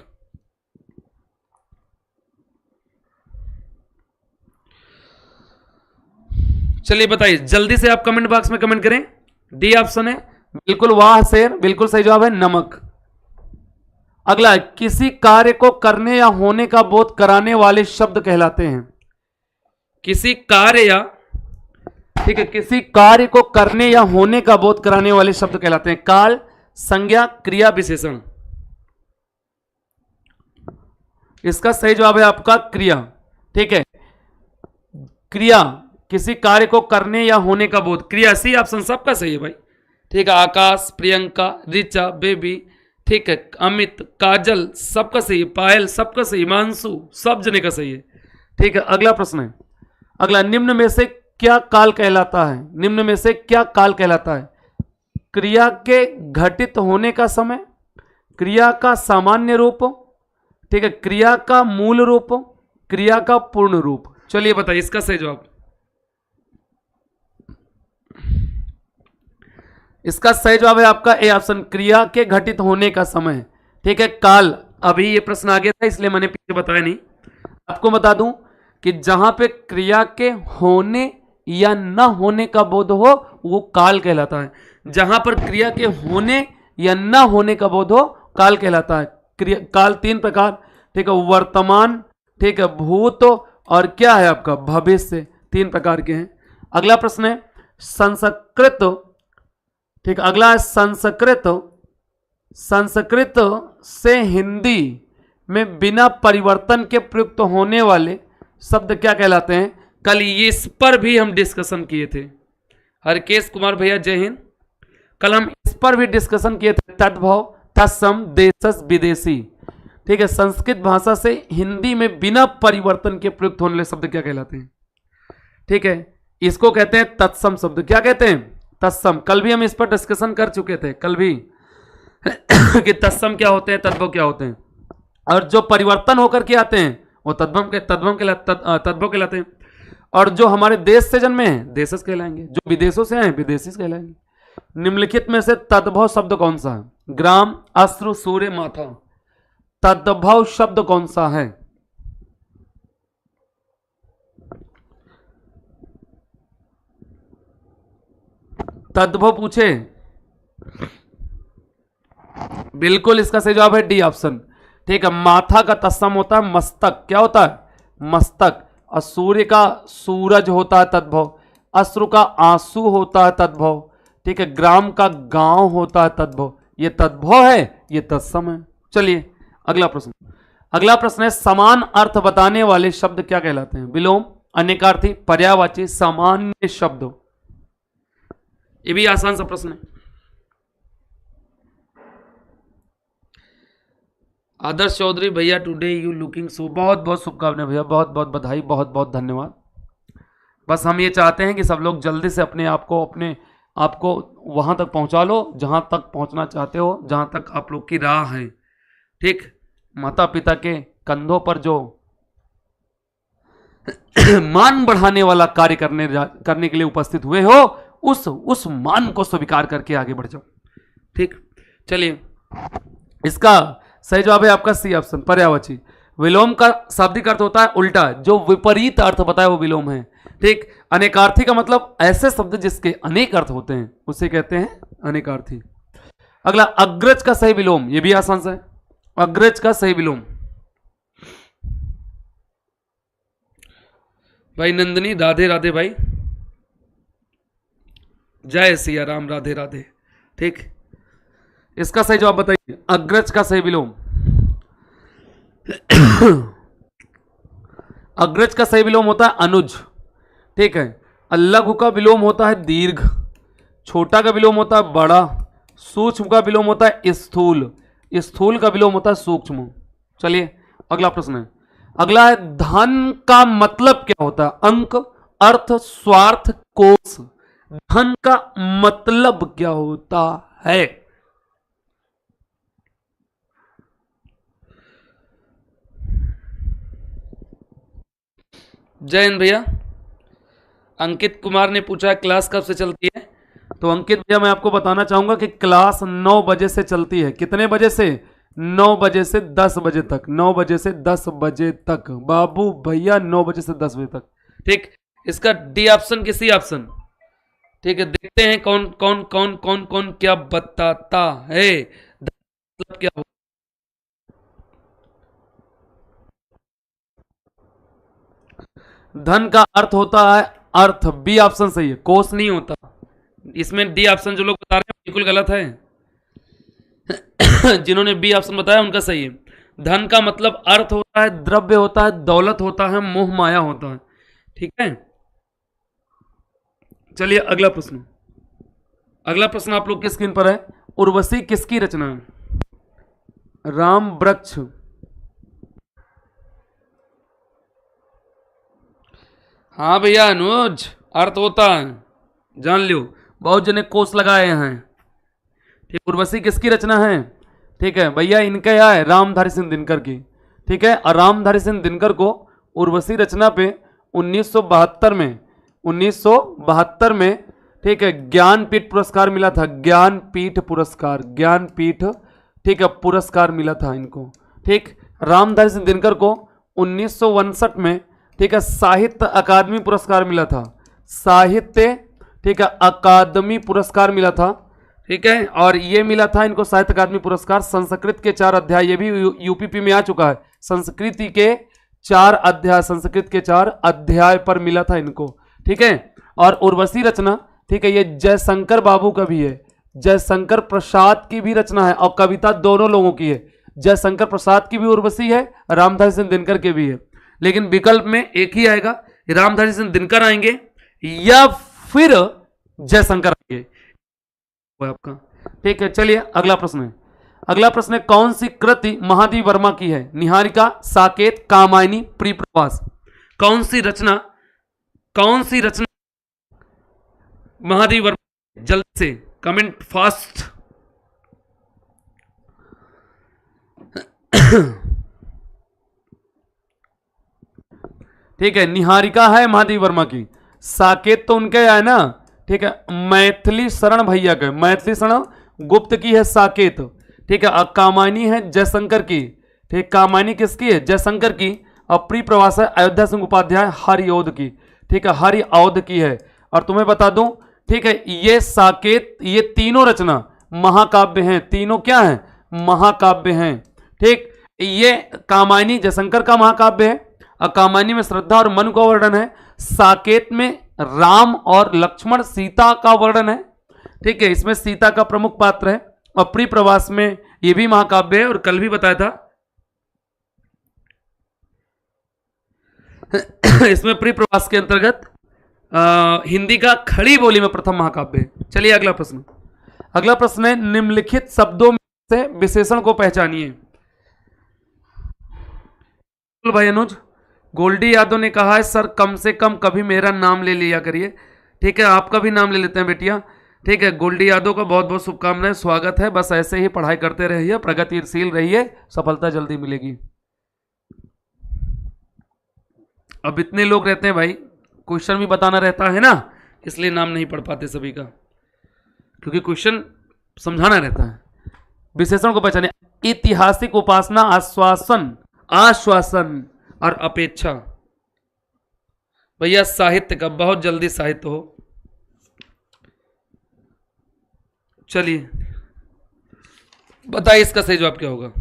S2: चलिए बताइए जल्दी से, आप कमेंट बॉक्स में कमेंट करें। डी ऑप्शन है बिल्कुल, वाह शेर, बिल्कुल सही जवाब है नमक। अगला, किसी कार्य को करने या होने का बोध कराने वाले शब्द कहलाते हैं। किसी कार्य या, ठीक है, किसी कार्य को करने या होने का बोध कराने वाले शब्द कहलाते हैं। काल, संज्ञा, क्रिया, विशेषण। इसका सही जवाब है आपका क्रिया, ठीक है। क्रिया, किसी कार्य को करने या होने का बोध, क्रिया। सी ऑप्शन सबका सही है भाई, ठीक है। आकाश, प्रियंका, ऋचा, बेबी, ठीक है, अमित, काजल, सबका सही है। पायल, सबका सही। मानसू, सब जने का सही है, ठीक है। अगला प्रश्न है, अगला, निम्न में से क्या काल कहलाता है? निम्न में से क्या काल कहलाता है? क्रिया के घटित होने का समय, क्रिया का सामान्य रूप, ठीक है, क्रिया का मूल रूप, क्रिया का पूर्ण रूप। चलिए बताइए इसका सही जवाब। इसका सही जवाब है आपका ए ऑप्शन, क्रिया के घटित होने का समय, ठीक है। काल, अभी ये प्रश्न आ गया था इसलिए मैंने पीछे बताया नहीं। आपको बता दूं कि जहां पे क्रिया के होने या न होने का बोध हो वो काल कहलाता है। जहां पर क्रिया के होने या न होने का बोध हो काल कहलाता है। क्रिया काल 3 प्रकार, ठीक है, वर्तमान, ठीक है, भूत और क्या है आपका भविष्य, 3 प्रकार के हैं। अगला प्रश्न है संस्कृत, ठीक, अगला है संस्कृत। संस्कृत से हिंदी में बिना परिवर्तन के प्रयुक्त होने वाले शब्द क्या कहलाते हैं? कल इस पर भी हम डिस्कशन किए थे। हरकेश कुमार भैया जय हिंद। कल हम इस पर भी डिस्कशन किए थे, तद्भव, तत्सम, देशज, विदेशी, ठीक है। संस्कृत भाषा से हिंदी में बिना परिवर्तन के प्रयुक्त होने वाले शब्द क्या कहलाते हैं? ठीक है, इसको कहते हैं तत्सम शब्द। क्या कहते हैं? तत्सम। कल भी हम इस पर डिस्कशन कर चुके थे, कल भी कि तत्सम क्या होते हैं, तद्भव क्या होते हैं। और जो परिवर्तन होकर के आते हैं वो तद्भव कहलाते हैं। और जो हमारे देश से जन्मे हैं देशज कहलाएंगे, जो विदेशों से आए हैं विदेशी कहलाएंगे। निम्नलिखित में से तद्भव शब्द कौन सा है? ग्राम, अश्रु, सूर्य, माथा। तद्भव शब्द कौन सा है? तद्भव पूछे, बिल्कुल इसका सही जवाब है डी ऑप्शन, ठीक है। माथा का तत्सम होता है मस्तक, क्या होता है मस्तक। और सूर्य का सूरज होता है तद्भव, अश्रु का आंसू होता है तद्भव, ठीक है। ग्राम का गांव होता है तद्भव, ये तद्भव है, ये तत्सम है। चलिए अगला प्रश्न। अगला प्रश्न है समान अर्थ बताने वाले शब्द क्या कहलाते हैं? विलोम, अनेकार्थी, पर्यायवाची, सामान्य शब्द। ये भी आसान सा प्रश्न है। आदर्श चौधरी भैया, टुडे यू लुकिंग सो, बहुत बहुत शुभकामनाएं भैया, बहुत बहुत बधाई, बहुत बहुत धन्यवाद। बस हम ये चाहते हैं कि सब लोग जल्दी से अपने आप को वहां तक पहुंचा लो जहां तक पहुंचना चाहते हो, जहां तक आप लोग की राह है। ठीक, माता पिता के कंधों पर जो मान बढ़ाने वाला कार्य करने के लिए उपस्थित हुए हो, उस मान को स्वीकार करके आगे बढ़ जाओ। ठीक, चलिए इसका सही जवाब है आपका सी ऑप्शन, पर्यायवाची। विलोम का शाब्दिक अर्थ होता है उल्टा, जो विपरीत अर्थ बताए वो विलोम है। ठीक, अनेकार्थी का मतलब ऐसे शब्द जिसके अनेक अर्थ होते हैं उसे कहते हैं अनेकार्थी। अगला अग्रज का सही विलोम, ये भी आसान सा है। अग्रज का सही विलोम, भाई नंदनी राधे राधे भाई, जय सिया राम, राधे राधे। ठीक, इसका सही जवाब बताइए। अग्रज का सही विलोम, अग्रज का सही विलोम होता है अनुज। ठीक है, लघु का विलोम होता है दीर्घ, छोटा का विलोम होता है बड़ा, सूक्ष्म का विलोम होता है स्थूल, स्थूल का विलोम होता है सूक्ष्म। चलिए अगला प्रश्न है। अगला है धन का मतलब क्या होता है? अंक, अर्थ, स्वार्थ, कोष। धन का मतलब क्या होता है? जय हिंद भैया। अंकित कुमार ने पूछा क्लास कब से चलती है? तो अंकित भैया मैं आपको बताना चाहूंगा कि क्लास 9 बजे से चलती है। कितने बजे से? 9 बजे से 10 बजे तक, 9 बजे से 10 बजे तक बाबू भैया, 9 बजे से 10 बजे तक। ठीक, इसका डी ऑप्शन की सी ऑप्शन। ठीक है, देखते हैं कौन कौन कौन कौन कौन क्या बताता है। मतलब क्या हो? धन का अर्थ होता है अर्थ, बी ऑप्शन सही है, कोष नहीं होता। इसमें डी ऑप्शन जो लोग बता रहे हैं बिल्कुल गलत है। जिन्होंने बी ऑप्शन बताया उनका सही है। धन का मतलब अर्थ होता है, द्रव्य होता है, दौलत होता है, मोह माया होता है। ठीक है, चलिए अगला प्रश्न। अगला प्रश्न आप लोग की स्क्रीन पर है। उर्वशी किसकी रचना है? राम वृक्ष। हाँ भैया अनुज, अर्थ होता है, जान लियो, बहुत जने कोस लगाए हैं। ठीक, उर्वशी किसकी रचना है? ठीक है भैया, इनका यह है रामधारी सिंह दिनकर की। ठीक है, और रामधारी सिंह दिनकर को उर्वशी रचना पे 1972 में ठीक है ज्ञानपीठ पुरस्कार मिला था। ज्ञानपीठ पुरस्कार, ज्ञानपीठ ठीक है पुरस्कार मिला था इनको। ठीक, रामधारी सिंह दिनकर को 1959 में ठीक है साहित्य अकादमी पुरस्कार मिला था। साहित्य ठीक है अकादमी पुरस्कार मिला था। ठीक है, और ये मिला था इनको साहित्य अकादमी पुरस्कार संस्कृत के 4 अध्याय, ये भी यूपीपी में आ चुका है। संस्कृति के 4 अध्याय, संस्कृत के 4 अध्याय पर मिला था इनको। ठीक है, और उर्वशी रचना ठीक है ये जयशंकर बाबू का भी है, जयशंकर प्रसाद की भी रचना है, और कविता दोनों लोगों की है। जयशंकर प्रसाद की भी उर्वशी है, रामधारी सिंह दिनकर के भी है। लेकिन विकल्प में एक ही आएगा, रामधारी सिंह दिनकर आएंगे या फिर जयशंकर आएंगे आपका। ठीक है, चलिए अगला प्रश्न है। अगला प्रश्न है कौन सी कृति महादेव वर्मा की है? निहारिका, साकेत, कामायनी, प्रिप्रवास। कौन सी रचना महादेव वर्मा? जल्दी से कमेंट फास्ट। ठीक है, निहारिका है महादेव वर्मा की, साकेत तो उनके है ना। ठीक है, मैथिली शरण भैया के, मैथिली शरण गुप्त की है साकेत। ठीक है, और कामायनी है जयशंकर की। ठीक, कामायनी किसकी है? जयशंकर की। और प्रिप्रवास है अयोध्या सिंह उपाध्याय हरिऔध की। ठीक है, हरिऔध की है। और तुम्हें बता दूं ठीक है ये साकेत, ये तीनों रचना महाकाव्य हैं, तीनों क्या हैं? महाकाव्य हैं। ठीक, ये कामायनी जयशंकर का महाकाव्य है। और कामायनी में श्रद्धा और मन का वर्णन है। साकेत में राम और लक्ष्मण सीता का वर्णन है। ठीक है, इसमें सीता का प्रमुख पात्र है। और प्रिय प्रवास में ये भी महाकाव्य है, और कल भी बताया था इसमें प्रिय प्रवास के अंतर्गत हिंदी का खड़ी बोली में प्रथम महाकाव्य है। चलिए अगला प्रश्न। अगला प्रश्न है, निम्नलिखित शब्दों में से विशेषण को पहचानिए। भाई अनुज गोल्डी यादव ने कहा है सर कम से कम कभी मेरा नाम ले लिया करिए। ठीक है, आपका भी नाम ले लेते हैं बेटिया। ठीक है, गोल्डी यादव का बहुत बहुत शुभकामनाएं, स्वागत है। बस ऐसे ही पढ़ाई करते रहिए, प्रगतिशील रहिए, सफलता जल्दी मिलेगी। अब इतने लोग रहते हैं भाई, क्वेश्चन भी बताना रहता है ना, इसलिए नाम नहीं पढ़ पाते सभी का, क्योंकि क्वेश्चन समझाना रहता है। विशेषण को पहचाने। ऐतिहासिक उपासना, आश्वासन, आश्वासन और अपेक्षा। भैया साहित्य का बहुत जल्दी साहित्य हो। चलिए बताइए इसका सही जवाब क्या होगा।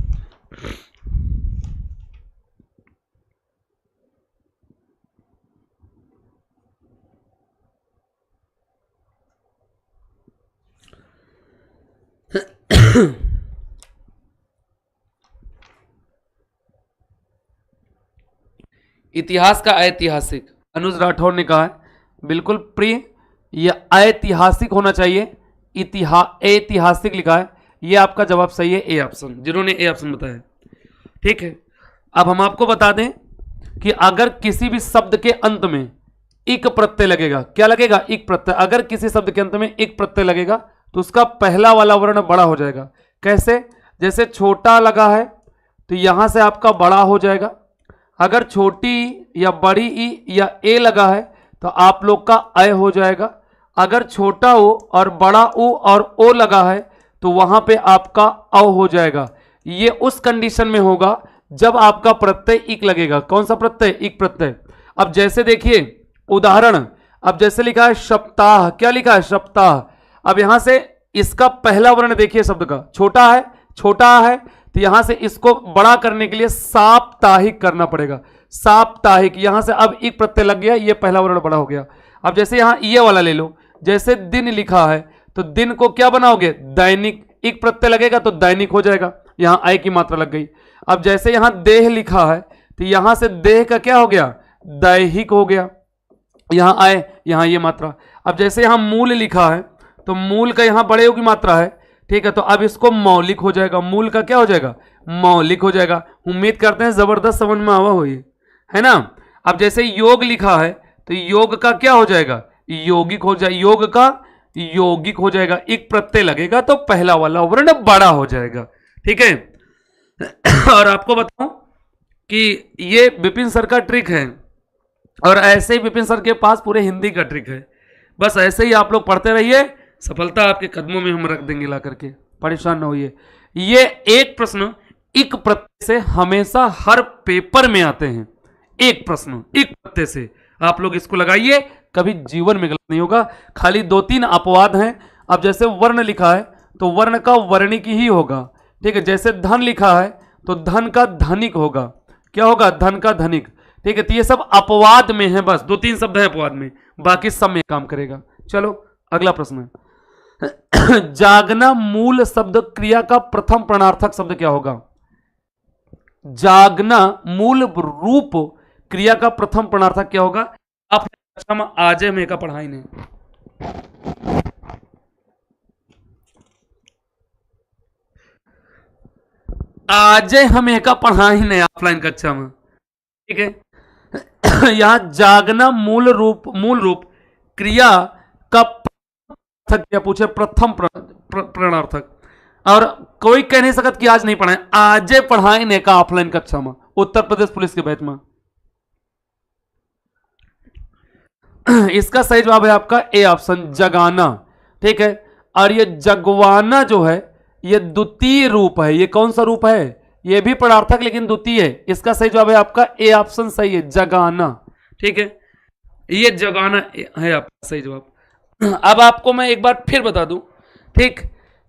S2: इतिहास का ऐतिहासिक, अनुज राठौर ने कहा है बिल्कुल प्रिय, यह ऐतिहासिक होना चाहिए। ऐतिहासिक लिखा है, यह आपका जवाब सही है, ए ऑप्शन, जिन्होंने ए ऑप्शन बताया। ठीक है, अब हम आपको बता दें कि अगर किसी भी शब्द के अंत में इक प्रत्यय लगेगा, क्या लगेगा? इक प्रत्यय। अगर किसी शब्द के अंत में इक प्रत्यय लगेगा तो उसका पहला वाला वर्ण बड़ा हो जाएगा। कैसे? जैसे छोटा लगा है तो यहां से आपका बड़ा हो जाएगा। अगर छोटी या बड़ी ई या ए लगा है तो आप लोग का अ हो जाएगा। अगर छोटा ओ और बड़ा उ और ओ लगा है तो वहां पे आपका अ हो जाएगा। ये उस कंडीशन में होगा जब आपका प्रत्यय इक लगेगा। कौन सा प्रत्यय? इक प्रत्यय। अब जैसे देखिए उदाहरण, अब जैसे लिखा है सप्ताह, क्या लिखा है? सप्ताह। अब यहां से इसका पहला वर्ण देखिए शब्द का, छोटा है, छोटा है, तो यहां से इसको बड़ा करने के लिए साप्ताहिक करना पड़ेगा। साप्ताहिक, यहां से अब एक प्रत्यय लग गया, ये पहला वर्ण बड़ा हो गया। अब जैसे यहां ये वाला ले लो, जैसे दिन लिखा है तो दिन को क्या बनाओगे? दैनिक। एक प्रत्यय लगेगा तो दैनिक हो जाएगा, यहां आय की मात्रा लग गई। अब जैसे यहां देह लिखा है तो यहां से देह का क्या हो गया? दैहिक हो गया, यहां आय, यहां ये मात्रा। अब जैसे यहां मूल लिखा है तो मूल का यहां बड़े की मात्रा है। ठीक है, तो अब इसको मौलिक हो जाएगा। मूल का क्या हो जाएगा? मौलिक हो जाएगा। उम्मीद करते हैं जबरदस्त समझ में आवा हो, ये है ना। अब जैसे योग लिखा है तो योग का क्या हो जाएगा? यौगिक हो जाएगा। योग का यौगिक हो जाएगा। एक प्रत्यय लगेगा तो पहला वाला वर्ण बड़ा हो जाएगा। ठीक है, और आपको बताऊं कि ये विपिन सर का ट्रिक है, और ऐसे ही विपिन सर के पास पूरे हिंदी का ट्रिक है। बस ऐसे ही आप लोग पढ़ते रहिए, सफलता आपके कदमों में हम रख देंगे ला करके, परेशान न होइए। ये एक प्रश्न इक प्रत्यय से हमेशा हर पेपर में आते हैं। एक प्रश्न इक प्रत्यय से, आप लोग इसको लगाइए, कभी जीवन में गलत नहीं होगा। खाली 2-3 अपवाद हैं। अब जैसे वर्ण लिखा है तो वर्ण का वर्णिक ही होगा। ठीक है, जैसे धन लिखा है तो धन का धनिक होगा। क्या होगा? धन का धनिक। ठीक है, तो ये सब अपवाद में है, बस 2-3 शब्द है अपवाद में, बाकी सब में काम करेगा। चलो अगला प्रश्न है जागना मूल शब्द क्रिया का प्रथम प्रणार्थक शब्द क्या होगा? जागना मूल रूप क्रिया का प्रथम प्रणार्थक क्या होगा? आपने कक्षा में आज में का पढ़ाई नहीं, आज हमें का पढ़ाई नहीं ऑफलाइन कक्षा में। ठीक है, यहां जागना मूल रूप क्रिया का क्या पूछे? प्रथम प्रणार्थक। और कोई कह नहीं सकता कि आज नहीं पढ़ाए, आज पढ़ाई ने का ऑफलाइन कक्षा में उत्तर प्रदेश पुलिस के बैच में। इसका सही जवाब है आपका ए ऑप्शन, जगाना। ठीक है, और ये जगवाना जो है ये द्वितीय रूप है। ये कौन सा रूप है? ये भी पदार्थक लेकिन द्वितीय है। इसका सही जवाब है आपका ए ऑप्शन, सही है, जगाना। ठीक है, ये जगाना है आपका सही जवाब। अब आपको मैं एक बार फिर बता दूं, ठीक,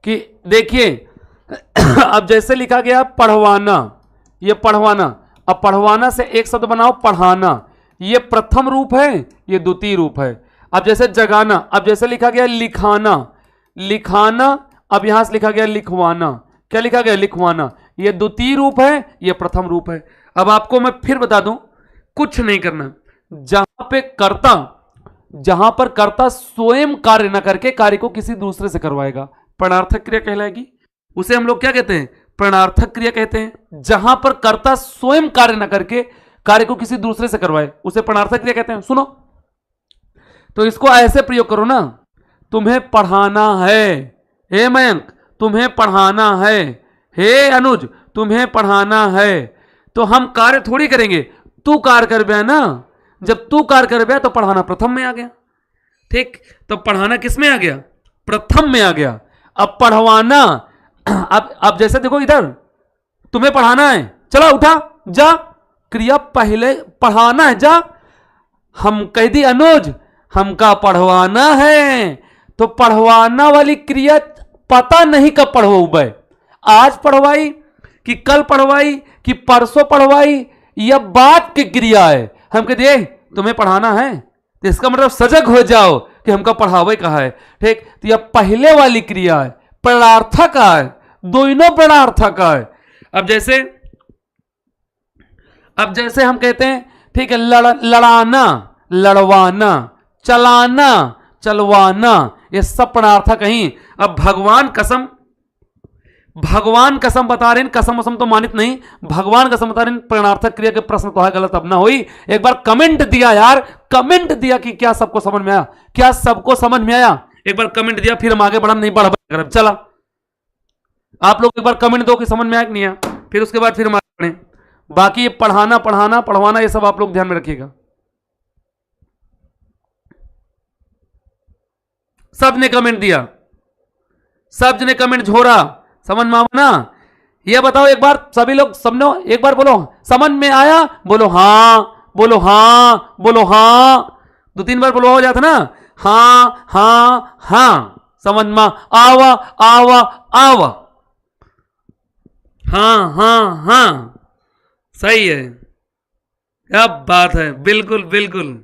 S2: कि देखिए अब जैसे लिखा गया पढ़वाना, ये पढ़वाना। अब पढ़वाना से एक शब्द बनाओ पढ़ाना, ये प्रथम रूप है, ये द्वितीय रूप है। अब जैसे जगाना, अब जैसे लिखा गया लिखाना, लिखाना, अब यहां से लिखा गया लिखवाना, क्या लिखा गया लिखवाना, ये द्वितीय रूप है, ये प्रथम रूप है। अब आपको मैं फिर बता दूं, कुछ नहीं करना, जहां पर कर्ता स्वयं कार्य न करके कार्य को किसी दूसरे से करवाएगा, प्रणार्थक क्रिया कहलाएगी। उसे हम लोग क्या कहते हैं, प्रणार्थक क्रिया कहते हैं। जहां पर कर्ता स्वयं कार्य न करके कार्य को किसी दूसरे से करवाए, उसे प्रणार्थक क्रिया कहते हैं। सुनो, तो इसको ऐसे प्रयोग करो ना, तुम्हें पढ़ाना है, हे मयंक तुम्हें पढ़ाना है, हे अनुज तुम्हें पढ़ाना है। तो हम कार्य थोड़ी करेंगे, तू कार्य कर बे ना, जब तू कार्य कर बे तो पढ़ाना प्रथम में आ गया। ठीक, तो पढ़ाना किस में आ गया, प्रथम में आ गया। अब पढ़वाना, अब जैसे देखो इधर, तुम्हें पढ़ाना है, चला उठा जा, क्रिया पहले पढ़ाना है, जा। हम कह दी अनुज हमका पढ़वाना है, तो पढ़वाना वाली क्रिया पता नहीं कब पढ़वाई, आज पढ़वाई कि कल पढ़वाई कि परसों पढ़वाई, यह बात की क्रिया है। हम कहते हैं तुम्हें पढ़ाना है, तो इसका मतलब सजग हो जाओ कि हमका पढ़ावे कहा है। ठीक, तो यह पहले वाली क्रिया है, प्रणार्थक है, दोनों प्रणार्थक है। अब जैसे हम कहते हैं, ठीक है, लड़ाना, लड़वाना, चलाना, चलवाना, ये सब प्रणार्थक ही। अब भगवान कसम बता रहे हैं, कसम वसम तो मानित नहीं, भगवान कसम बता रहे हैं, प्रणार्थक क्रिया के प्रश्न तो है गलत, अब ना हुई। एक बार कमेंट दिया यार, कमेंट दिया कि क्या सबको समझ में आया, क्या सबको समझ में आया, एक बार कमेंट दिया, फिर हम आगे बढ़ा, नहीं बढ़ा चला। आप लोग एक बार कमेंट दो कि समझ में आया कि नहीं आया, फिर उसके बाद फिर हम आगे बढ़े। बाकी ये पढ़ाना, पढ़ाना, पढ़वाना, ये सब आप लोग ध्यान में रखिएगा। सब ने कमेंट दिया, सब ने कमेंट झोरा, समझ में आवा ना। ये बताओ एक बार सभी लोग, समझो एक बार बोलो समझ में आया, बोलो हाँ, बोलो हाँ, बोलो हाँ, 2-3 बार बोलो हो जाता ना, हाँ हाँ हाँ, समझ में आवा आवा आवा, हाँ हाँ हाँ, सही है, क्या बात है, बिल्कुल बिल्कुल।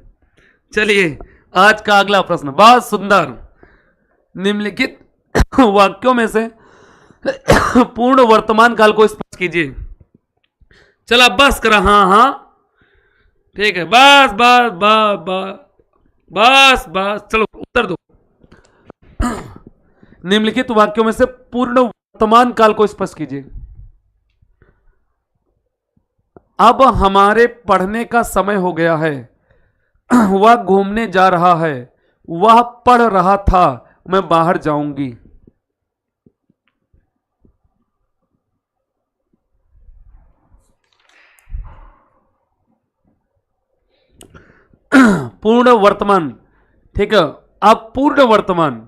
S2: चलिए आज का अगला प्रश्न बहुत सुंदर, निम्नलिखित वाक्यों में से पूर्ण वर्तमान काल को स्पष्ट कीजिए। चला बस करा, हाँ हाँ, ठीक है, बस बस बस बस बस बस, चलो उत्तर दो। निम्नलिखित वाक्यों में से पूर्ण वर्तमान काल को स्पष्ट कीजिए। अब हमारे पढ़ने का समय हो गया है, वह घूमने जा रहा है, वह पढ़ रहा था, मैं बाहर जाऊंगी। पूर्ण वर्तमान, ठीक है, अब पूर्ण वर्तमान,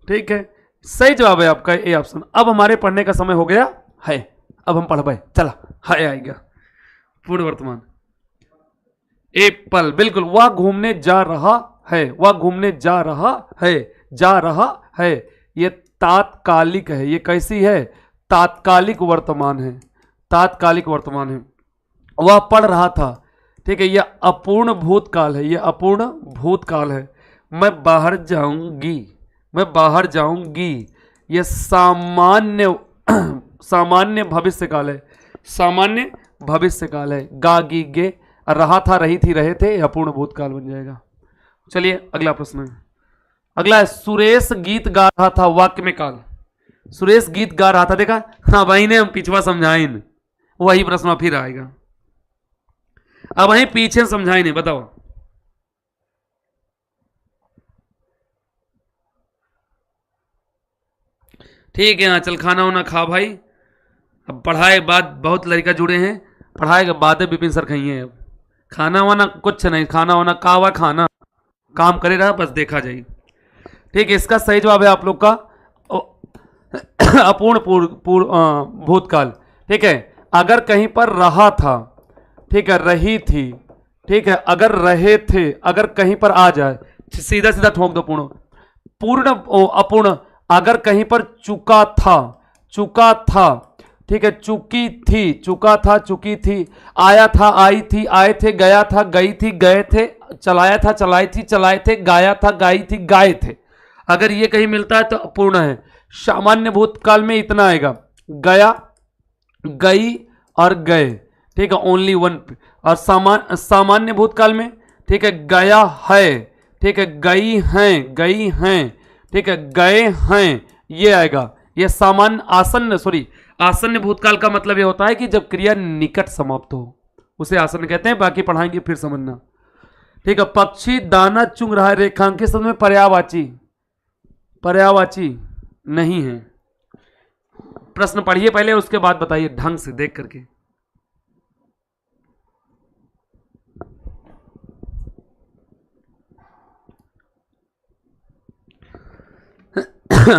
S2: ठीक है, सही जवाब है आपका ए ऑप्शन। अब हमारे पढ़ने का समय हो गया है, अब हम पढ़ पाए, चला है आएगा पूर्ण वर्तमान। एप्पल, बिल्कुल, वह घूमने जा रहा है, वह घूमने जा रहा है, जा रहा है, ये तात्कालिक है, ये कैसी है, तात्कालिक वर्तमान है, तात्कालिक वर्तमान है। वह पढ़ रहा था, ठीक है, यह अपूर्ण भूतकाल है, यह अपूर्ण भूतकाल है। मैं बाहर जाऊंगी, मैं बाहर जाऊंगी, यह सामान्य सामान्य भविष्य काल है, सामान्य भविष्य काल है। गागी गे, रहा था, रही थी, रहे थे, अपूर्ण भूतकाल बन जाएगा। चलिए अगला प्रश्न है, अगला है, सुरेश गीत गा रहा था, वाक्य में काल, सुरेश गीत गा रहा था, देखा, हाँ भाई ने हम पिछवा समझाइन, वही प्रश्न फिर आएगा, अब वहीं पीछे समझाई नहीं, बताओ। ठीक है, हाँ चल खाना वाना खा भाई, अब पढ़ाई बाद बहुत लड़का जुड़े हैं, पढ़ाई के बाद विपिन सर खाइए, अब खाना वाना कुछ नहीं, खाना वाना कावा खाना काम करे रहा, बस देखा जाए। ठीक है, इसका सही जवाब है आप लोग का अपूर्ण भूतकाल। ठीक है, अगर कहीं पर रहा था, ठीक है, रही थी, ठीक है, अगर रहे थे, अगर कहीं पर आ जाए, सीधा सीधा ठोक दो, पूर्ण अपूर्ण, अगर कहीं पर चुका था, चुका था, ठीक है, चुकी थी, चुका था, चुकी थी, आया था, आई थी, आए थे, गया था, गई थी, गए थे, चलाया था, चलाई थी, चलाए थे, गाया था, गाई थी, गाए थे। अगर ये कहीं मिलता है तो अपूर्ण है। सामान्य भूतकाल में इतना आएगा, गया, गई और गए, ठीक है, ओनली वन। और सामान्य भूतकाल में, ठीक है, गया है, ठीक है, गई हैं, गई हैं, ठीक है, गए हैं, ये आएगा। ये सामान्य आसन्न भूतकाल का मतलब ये होता है कि जब क्रिया निकट समाप्त हो, उसे आसन्न कहते हैं। बाकी पढ़ाएंगे फिर समझना, ठीक है। पक्षी दाना चुंग रहा है, रेखांकित शब्द में पर्यायवाची, पर्यायवाची नहीं है। प्रश्न पढ़िए पहले, उसके बाद बताइए ढंग से देख करके।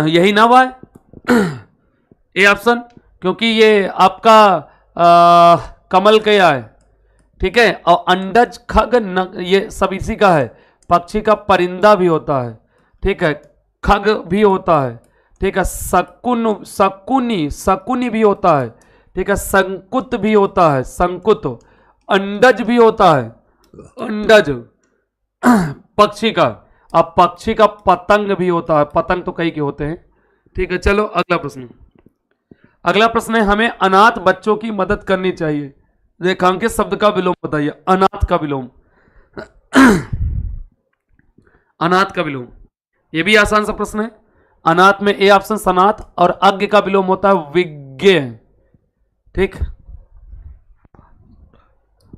S2: यही ना हुआ है ए ऑप्शन, क्योंकि ये आपका कमल क्या है, ठीक है। और अंडज खग ये सब इसी का है। पक्षी का परिंदा भी होता है, ठीक है, खग भी होता है, ठीक है, शकुनी भी होता है, ठीक है, संकुत भी होता है, संकुत, अंडज भी होता है, अंडज पक्षी का। अब पक्षी का पतंग भी होता है, पतंग तो कई के होते हैं, ठीक है। चलो अगला प्रश्न, अगला प्रश्न है, हमें अनाथ बच्चों की मदद करनी चाहिए। रेखांकित शब्द का विलोम बताइए, अनाथ का विलोम अनाथ का विलोम, यह भी आसान सा प्रश्न है। अनाथ में ए ऑप्शन सनाथ, और अज्ञ का विलोम होता है विज्ञ, ठीक।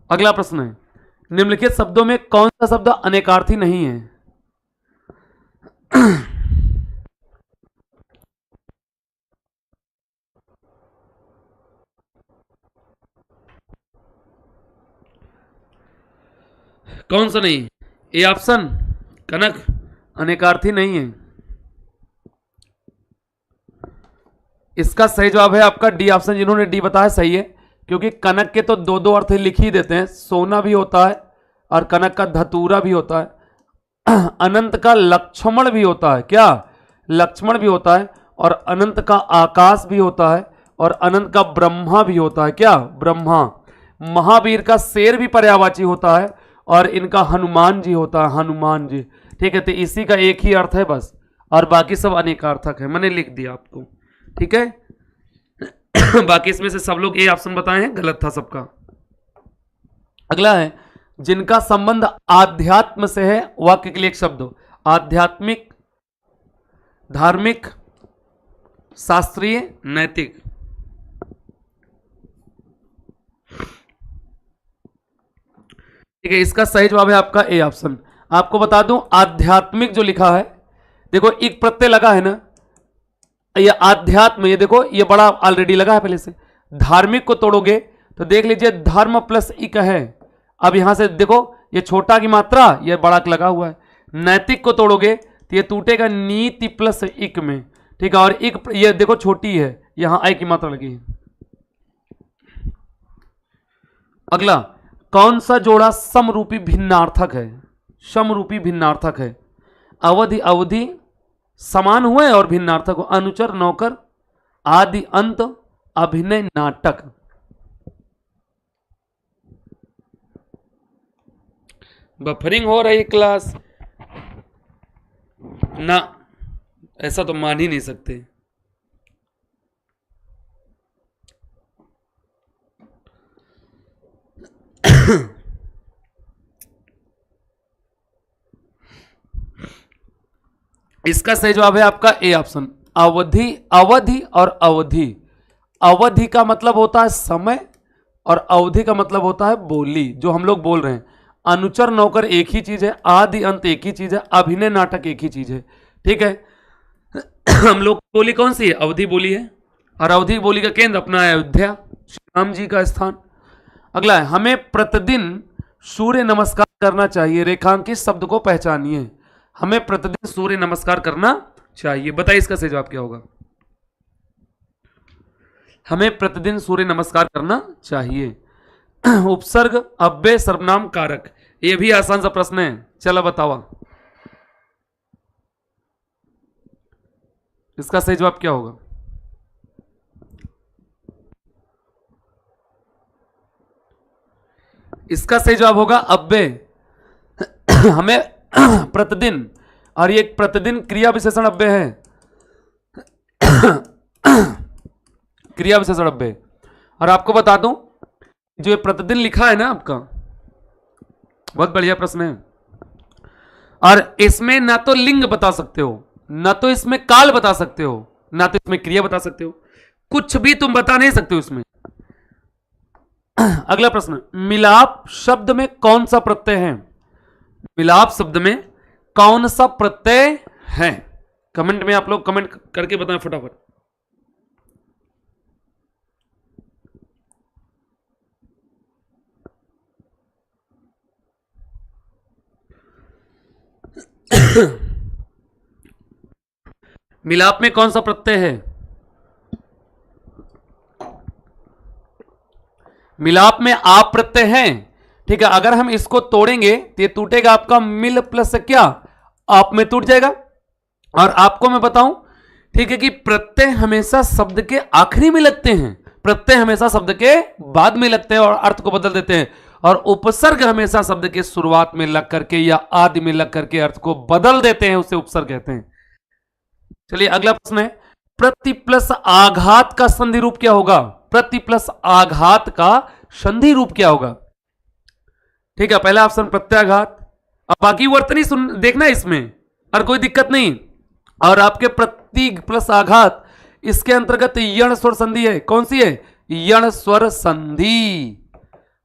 S2: अगला प्रश्न है, निम्नलिखित शब्दों में कौन सा शब्द अनेकार्थी नहीं है? कौन सा नहीं? ए ऑप्शन कनक अनेकार्थी नहीं है। इसका सही जवाब है आपका डी ऑप्शन, जिन्होंने डी बताया सही है, क्योंकि कनक के तो दो दो अर्थ लिख ही देते हैं। सोना भी होता है और कनक का धतूरा भी होता है। अनंत का लक्ष्मण भी होता है, क्या लक्ष्मण भी होता है, और अनंत का आकाश भी होता है, और अनंत का ब्रह्मा भी होता है, क्या ब्रह्मा। महावीर का शेर भी पर्यायवाची होता है, और इनका हनुमान जी होता है, हनुमान जी, ठीक है। तो इसी का एक ही अर्थ है बस, और बाकी सब अनेकार्थक है, मैंने लिख दिया आपको, ठीक है। बाकी इसमें से सब लोग ए ऑप्शन बताए हैं, गलत था सबका। अगला है, जिनका संबंध आध्यात्म से है, वाक्य के लिए एक शब्द हो, आध्यात्मिक, धार्मिक, शास्त्रीय, नैतिक। ठीक है, इसका सही जवाब है आपका ए ऑप्शन। आपको बता दूं, आध्यात्मिक जो लिखा है, देखो एक प्रत्यय लगा है ना, ये आध्यात्म, ये देखो ये बड़ा ऑलरेडी लगा है पहले से। धार्मिक को तोड़ोगे तो देख लीजिए धर्म प्लस इक है। अब यहां से देखो ये छोटा की मात्रा, ये बड़ा लगा हुआ है। नैतिक को तोड़ोगे तो ये टूटेगा नीति प्लस इक में, ठीक है। और इक ये देखो छोटी है, यहां आई की मात्रा लगी है। अगला, कौन सा जोड़ा समरूपी भिन्नार्थक है? समरूपी भिन्नार्थक है। अवधि अवधि समान हुए और भिन्नार्थक हो। अनुचर नौकर, आदि अंत, अभिनय नाटक। बफरिंग हो रही क्लास ना, ऐसा तो मान ही नहीं सकते। इसका सही जवाब है आपका ए ऑप्शन, अवधि। अवधि और अवधि, अवधि का मतलब होता है समय, और अवधि का मतलब होता है बोली, जो हम लोग बोल रहे हैं। अनुचर नौकर एक ही चीज है, आदि अंत एक ही चीज है, अभिनय नाटक एक ही चीज है, ठीक है। हम लोग बोली कौन सी है? अवधि बोली है, और अवधि बोली का केंद्र अपना अयोध्या, श्री राम जी का स्थान। अगला है, हमें प्रतिदिन सूर्य नमस्कार करना चाहिए। रेखांकित शब्द को पहचानिए। हमें प्रतिदिन सूर्य नमस्कार करना चाहिए, बताइए इसका सही जवाब क्या होगा? हमें प्रतिदिन सूर्य नमस्कार करना चाहिए। उपसर्ग, अव्यय, सर्वनाम, कारक, ये भी आसान सा प्रश्न है, चलो बताओ इसका सही जवाब क्या होगा? इसका सही जवाब होगा अव्यय। हमें प्रतिदिन, और ये प्रतिदिन क्रिया विशेषण अव्यय है। क्रिया विशेषण अव्यय। और आपको बता दूं, जो ये प्रतिदिन लिखा है ना आपका, बहुत बढ़िया प्रश्न है। और इसमें ना तो लिंग बता सकते हो, ना तो इसमें काल बता सकते हो, ना तो इसमें क्रिया बता सकते हो, कुछ भी तुम बता नहीं सकते हो इसमें। अगला प्रश्न, मिलाप शब्द में कौन सा प्रत्यय है? मिलाप शब्द में कौन सा प्रत्यय है? कमेंट में आप लोग कमेंट करके बताएं फटाफट। मिलाप में कौन सा प्रत्यय है? मिलाप में आप प्रत्यय है। ठीक है, अगर हम इसको तोड़ेंगे तो ये टूटेगा आपका मिल प्लस क्या, आप में टूट जाएगा। और आपको मैं बताऊं, ठीक है, कि प्रत्यय हमेशा शब्द के आखिरी में लगते हैं, प्रत्यय हमेशा शब्द के बाद में लगते हैं और अर्थ को बदल देते हैं, और उपसर्ग हमेशा शब्द के शुरुआत में लग करके या आदि में लग करके अर्थ को बदल देते हैं, उसे उपसर्ग कहते हैं। चलिए अगला प्रश्न है, प्रति प्लस आघात का संधि रूप क्या होगा? प्रति प्लस आघात का संधि रूप क्या होगा? ठीक है, पहला ऑप्शन प्रत्याघात। अब बाकी वर्तनी सुन देखना इसमें, और कोई दिक्कत नहीं। और आपके प्रति प्लस आघात, इसके अंतर्गत यण स्वर संधि है। कौन सी है? यण स्वर संधि।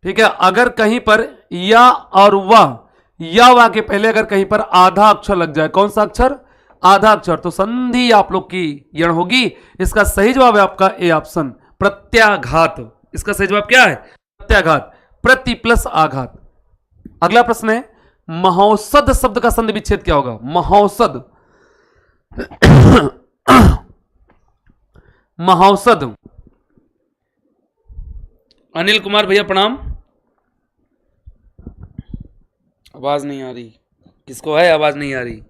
S2: ठीक है, अगर कहीं पर या और वा के पहले अगर कहीं पर आधा अक्षर लग जाए, कौन सा अक्षर? आधा अक्षर, तो संधि आप लोग की यण होगी। इसका सही जवाब है आपका ए ऑप्शन, प्रत्याघात। इसका सही जवाब क्या है? प्रत्याघात, प्रति प्लस आघात। अगला प्रश्न है, महोषध शब्द का संधि विच्छेद क्या होगा? महोषध। महोषध। अनिल कुमार भैया प्रणाम। आवाज नहीं आ रही, किसको है आवाज नहीं आ रही?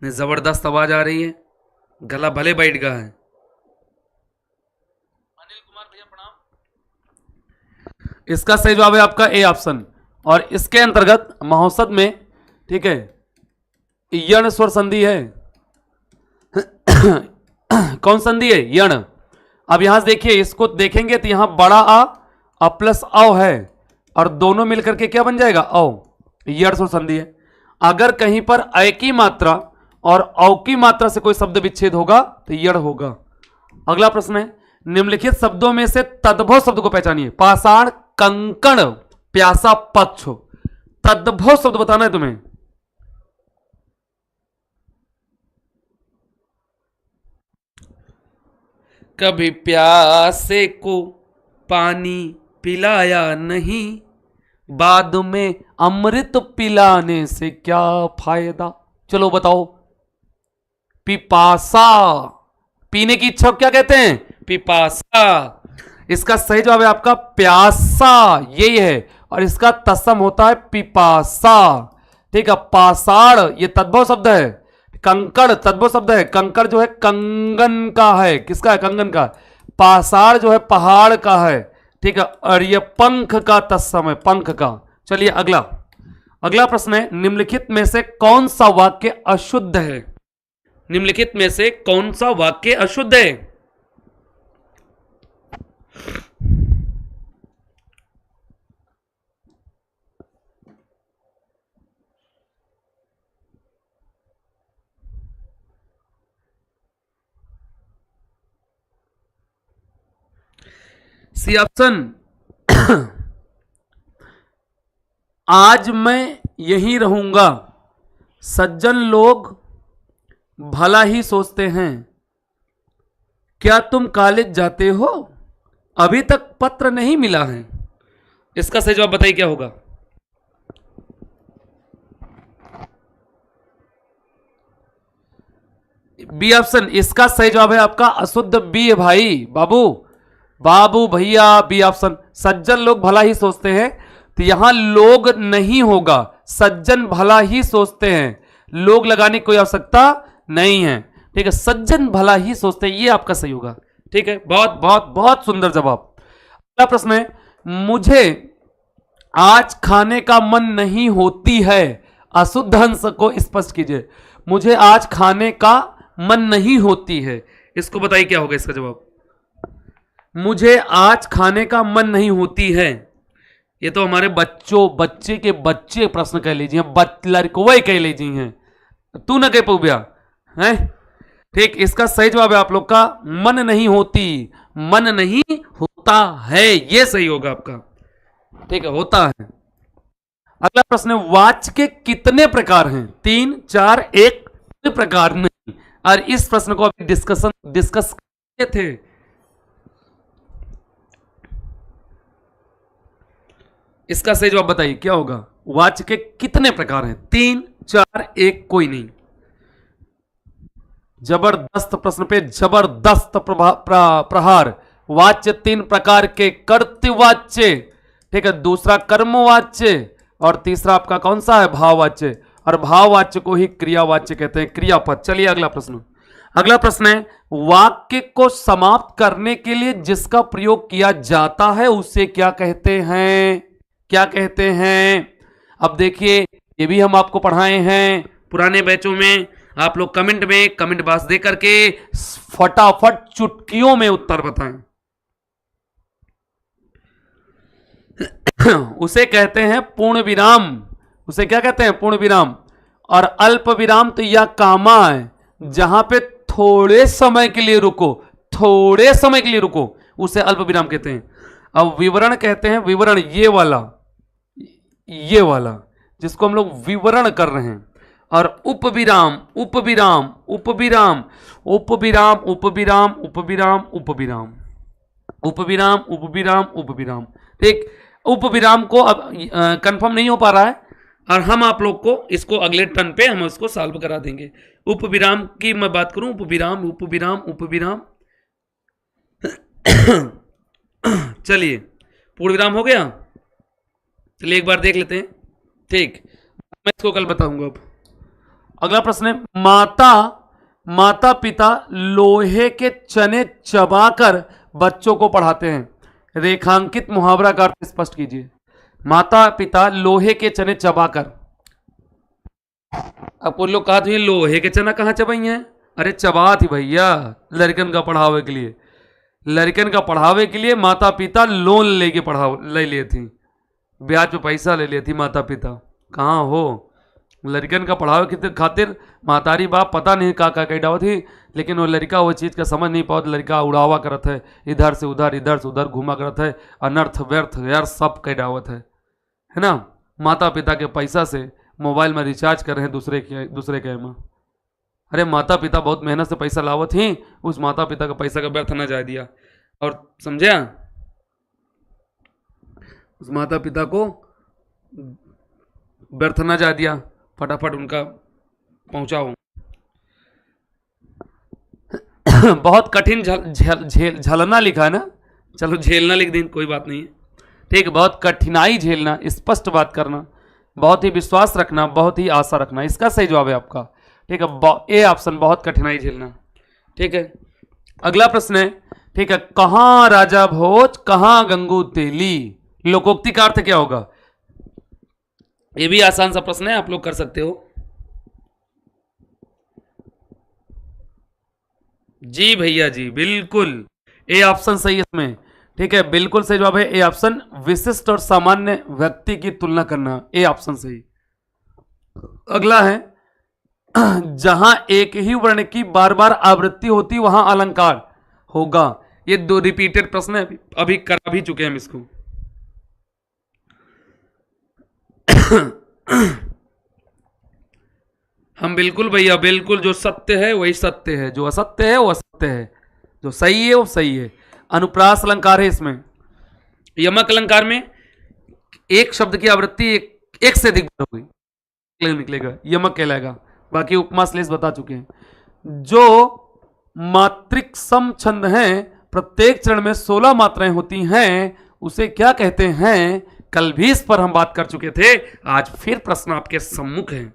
S2: जबरदस्त आवाज आ रही है, गला भले बैठ गया है। अनिल कुमार भैया प्रणाम। इसका सही जवाब है आपका ए ऑप्शन। और इसके अंतर्गत महोषध में, ठीक है, यण स्वर संधि है। कौन संधि है? यण। अब यहां से देखिए, इसको देखेंगे तो यहां बड़ा आ प्लस औ है, और दोनों मिलकर के क्या बन जाएगा? औ। यण स्वर संधि है। अगर कहीं पर अ की मात्रा और औ की मात्रा से कोई शब्द विच्छेद होगा तो यण होगा। अगला प्रश्न है, निम्नलिखित शब्दों में से तद्भव शब्द को पहचानिए। पाषाण, कंकण, प्यासा, पक्ष। तद्भव शब्द बताना है तुम्हें। कभी प्यासे को पानी पिलाया नहीं, बाद में अमृत पिलाने से क्या फायदा? चलो बताओ। पिपासा, पीने की इच्छा क्या कहते हैं? पिपासा। इसका सही जवाब है आपका प्यासा, यही है। और इसका तत्सम होता है पिपासा। ठीक है, पाषाण ये तद्भव शब्द है। कंकड़ तद्भव शब्द है। कंकड़ जो है कंगन का है। किसका है? कंगन का। पाषाण जो है पहाड़ का है। ठीक है, और ये पंख का तत्सम है, पंख का। चलिए अगला प्रश्न है, निम्नलिखित में से कौन सा वाक्य अशुद्ध है? निम्नलिखित में से कौन सा वाक्य अशुद्ध है? C option. आज मैं यहीं रहूंगा, सज्जन लोग भला ही सोचते हैं। क्या तुम कॉलेज जाते हो? अभी तक पत्र नहीं मिला है। इसका सही जवाब बताइए क्या होगा? B option. इसका सही जवाब है आपका अशुद्ध बी है भाई, बाबू भैया, बी ऑप्शन। सज्जन लोग भला ही सोचते हैं, तो यहां लोग नहीं होगा, सज्जन भला ही सोचते हैं। लोग लगाने की कोई आवश्यकता नहीं है। ठीक है, सज्जन भला ही सोचते हैं, ये आपका सही होगा। ठीक है, बहुत बहुत बहुत सुंदर जवाब। अगला प्रश्न है, मुझे आज खाने का मन नहीं होती है, अशुद्ध अंश को स्पष्ट कीजिए। मुझे आज खाने का मन नहीं होती है, इसको बताइए क्या होगा इसका जवाब। मुझे आज खाने का मन नहीं होती है, ये तो हमारे बच्चे के बच्चे प्रश्न कह लीजिए, लड़कों कह लीजिए, तू ना कह पौबिया है। ठीक, इसका सही जवाब है आप लोग का मन नहीं होती, मन नहीं होता है, ये सही होगा आपका। ठीक है, होता है। अगला प्रश्न है, वाच के कितने प्रकार हैं? 3, 4, 1 प्रकार नहीं। और इस प्रश्न को अभी डिस्कस किए थे। इसका सही जवाब बताइए क्या होगा। वाच के कितने प्रकार हैं? 3, 4, 1 कोई नहीं। जबरदस्त प्रश्न पे जबरदस्त प्रहार। वाच्य 3 प्रकार के, कर्तवाच्य, ठीक है, दूसरा कर्मवाच्य और तीसरा आपका कौन सा है? भाववाच्य। और भाववाच्य को ही क्रियावाच्य कहते हैं, क्रियापद। चलिए अगला प्रश्न। अगला प्रश्न है, वाक्य को समाप्त करने के लिए जिसका प्रयोग किया जाता है उसे क्या कहते हैं? क्या कहते हैं? अब देखिए, ये भी हम आपको पढ़ाए हैं पुराने बैचों में। आप लोग कमेंट में कमेंट बॉक्स दे करके फटाफट चुटकियों में उत्तर बताएं। उसे कहते हैं पूर्ण विराम। उसे क्या कहते हैं? पूर्ण विराम। और अल्प विराम तो यह कामा है, जहां पे थोड़े समय के लिए रुको, थोड़े समय के लिए रुको, उसे अल्प विराम कहते हैं। अब विवरण कहते हैं, विवरण ये वाला जिसको हम लोग विवरण कर रहे हैं। और उपविराम, उपविराम, उपविराम, उपविराम, उपविराम, उपविराम, उपविराम, उपविराम, उपविराम, उपविराम। ठीक, उपविराम को अब कंफर्म नहीं हो पा रहा है, और हम आप लोग को इसको अगले टर्न पे हम इसको सॉल्व करा देंगे। उपविराम की मैं बात करूं, उपविराम, उपविराम, उपविराम। चलिए, पूर्ण विराम हो गया। चलिए एक बार देख लेते हैं। ठीक, मैं इसको कल बताऊंगा। अब अगला प्रश्न है, माता पिता लोहे के चने चबाकर बच्चों को पढ़ाते हैं। रेखांकित मुहावरा का अर्थ स्पष्ट कीजिए। माता पिता लोहे के चने चबाकर। अब कोई लोग कहा तो लोहे के चना कहां चबाई हैं? अरे चबा थी भैया, लड़कन का पढ़ावे के लिए। लड़कन का पढ़ावे के लिए माता पिता लोन लेके ले लिए थी, ब्याज पे पैसा ले लिए थी माता पिता। कहाँ हो? लड़कन का पढ़ावे की खातिर महतारी बाप पता नहीं का डावत थी, लेकिन वो लड़का वो चीज़ का समझ नहीं पाओ। लड़का उड़ावा करत है, इधर से उधर घुमा करत है, अनर्थ व्यर्थ यार सब कह डावत है ना। माता पिता के पैसा से मोबाइल में रिचार्ज कर रहे हैं दूसरे के में। अरे माता पिता बहुत मेहनत से पैसा लावत ही, उस माता पिता का पैसा का व्यर्थ न जा दिया। और समझे, उस माता पिता को व्यर्थ न जा दिया, फटाफट उनका पहुंचाओ। बहुत कठिन झलना लिखा है ना, चलो झेलना लिख दें, कोई बात नहीं है। ठीक, बहुत कठिनाई झेलना, स्पष्ट बात करना, बहुत ही विश्वास रखना, बहुत ही आशा रखना, इसका सही जवाब है आपका। ठीक है, ए ऑप्शन, बहुत कठिनाई झेलना। ठीक है, अगला प्रश्न है, ठीक है, कहां राजा भोज कहां गंगू तेली, लोकोक्ति का अर्थ क्या होगा? ये भी आसान सा प्रश्न है, आप लोग कर सकते हो। जी भैया जी, बिल्कुल ए ऑप्शन सही है इसमें। ठीक है, बिल्कुल सही जवाब है ए ऑप्शन। विशिष्ट और सामान्य व्यक्ति की तुलना करना, ए ऑप्शन सही। अगला है, जहां एक ही वर्ण की बार बार आवृत्ति होती वहां अलंकार होगा। ये 2 रिपीटेड प्रश्न है, अभी करा भी चुके हैं हम इसको। हम बिल्कुल भैया, बिल्कुल जो सत्य है वही सत्य है, जो असत्य है वो असत्य है, जो सही है वो सही है। अनुप्रास अलंकार है इसमें। यमक अलंकार में एक शब्द की आवृत्ति एक से अधिक बार होगी निकलेगा, यमक कहलाएगा। बाकी उपमा श्लेष बता चुके हैं। जो मात्रिक सम छंद हैं, प्रत्येक चरण में 16 मात्राएं होती हैं, उसे क्या कहते हैं? कल भी इस पर हम बात कर चुके थे, आज फिर प्रश्न आपके सम्मुख है।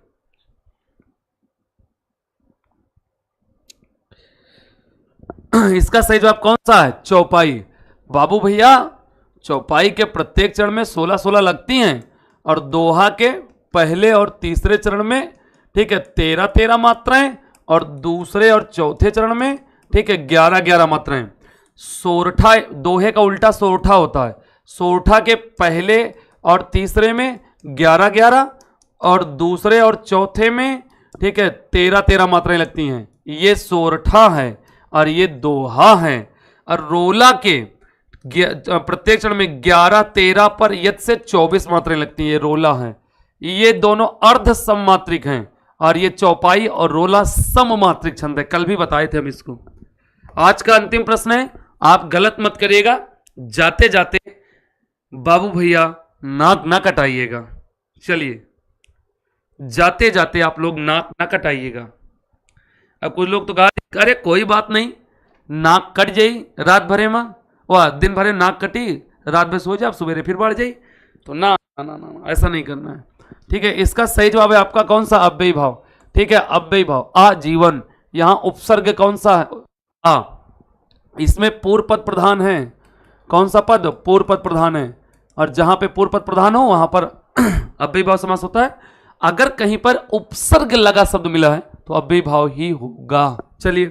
S2: इसका सही जवाब कौन सा है? चौपाई। बाबू भैया चौपाई के प्रत्येक चरण में 16-16 लगती हैं और दोहा के पहले और तीसरे चरण में, ठीक है, 13-13 मात्राएं और दूसरे और चौथे चरण में, ठीक है, 11-11 मात्राएं। सोरठा, दोहे का उल्टा सोरठा होता है। सोरठा के पहले और तीसरे में 11-11 और दूसरे और चौथे में, ठीक है, 13-13 मात्राएं लगती हैं। ये सोरठा है और ये दोहा है। और रोला के प्रत्येक चरण में 11-13 पर यत से 24 मात्राएं लगती हैं। ये रोला है। ये दोनों अर्ध सममात्रिक हैं और ये चौपाई और रोला सममात्रिक छंद है। कल भी बताए थे हम इसको। आज का अंतिम प्रश्न है, आप गलत मत करिएगा। जाते जाते बाबू भैया नाक ना कटाइएगा। चलिए, जाते जाते आप लोग नाक ना कटाइएगा। अब कुछ लोग तो कहा अरे कोई बात नहीं, नाक कट जाई रात भरे में, वाह दिन भरे नाक कटी, रात भर सो जाए, आप सवेरे फिर बढ़ जाई। तो ना ना ना ना, ऐसा नहीं करना है। ठीक है, इसका सही जवाब है आपका कौन सा? अव्ययी भाव। ठीक है, अव्ययी भाव। आजीवन। यहां उपसर्ग कौन सा है? आ। इसमें पूर्व पद प्रधान है। कौन सा पद? पूर्व पद प्रधान है। और जहां पे पूर्व पद प्रधान हो वहां पर अव्ययी भाव समास होता है। अगर कहीं पर उपसर्ग लगा शब्द मिला है तो अव्ययी भाव ही होगा। चलिए,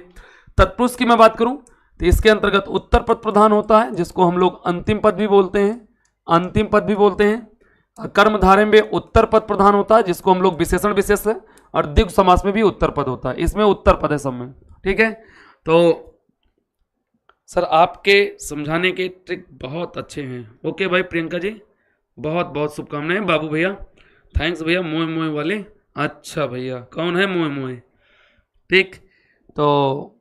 S2: तत्पुरुष की मैं बात करूं तो इसके अंतर्गत उत्तर पद प्रधान होता है, जिसको हम लोग अंतिम पद भी बोलते हैं, अंतिम पद भी बोलते हैं। कर्मधारय में उत्तर पद प्रधान होता है, जिसको हम लोग विशेषण विशेष है, और द्विगु समास में भी उत्तर पद होता है। इसमें उत्तर पद है सब में। ठीक है, तो सर आपके समझाने के ट्रिक बहुत अच्छे हैं। ओके भाई प्रियंका जी, बहुत बहुत शुभकामनाएं। बाबू भैया थैंक्स भैया। मोए मोए वाले, अच्छा भैया कौन है मोए मोए? ठीक, तो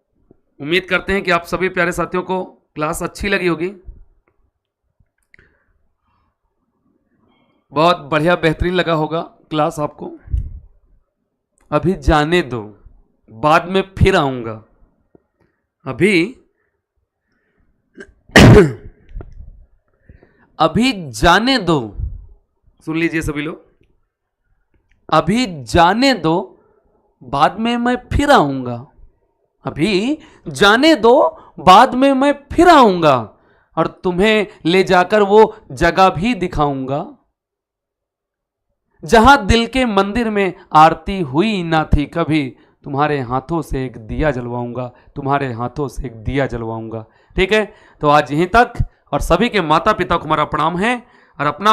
S2: उम्मीद करते हैं कि आप सभी प्यारे साथियों को क्लास अच्छी लगी होगी। बहुत बढ़िया बेहतरीन लगा होगा क्लास आपको। अभी जाने दो, बाद में फिर आऊंगा। अभी अभी जाने दो, सुन लीजिए सभी लोग, अभी जाने दो, बाद में मैं फिर आऊंगा। अभी जाने दो, बाद में मैं फिर आऊंगा और तुम्हें ले जाकर वो जगह भी दिखाऊंगा जहां दिल के मंदिर में आरती हुई ना थी कभी। तुम्हारे हाथों से एक दिया जलवाऊंगा, तुम्हारे हाथों से एक दिया जलवाऊंगा। ठीक है, तो आज यहीं तक। और सभी के माता पिता को हमारा प्रणाम है और अपना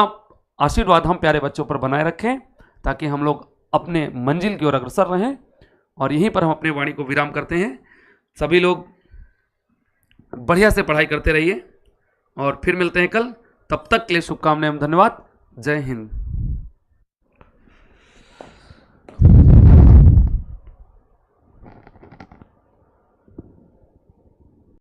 S2: आशीर्वाद हम प्यारे बच्चों पर बनाए रखें ताकि हम लोग अपने मंजिल की ओर अग्रसर रहें। और यहीं पर हम अपने वाणी को विराम करते हैं। सभी लोग बढ़िया से पढ़ाई करते रहिए और फिर मिलते हैं कल। तब तक के लिए शुभकामनाएं, धन्यवाद। जय हिंद।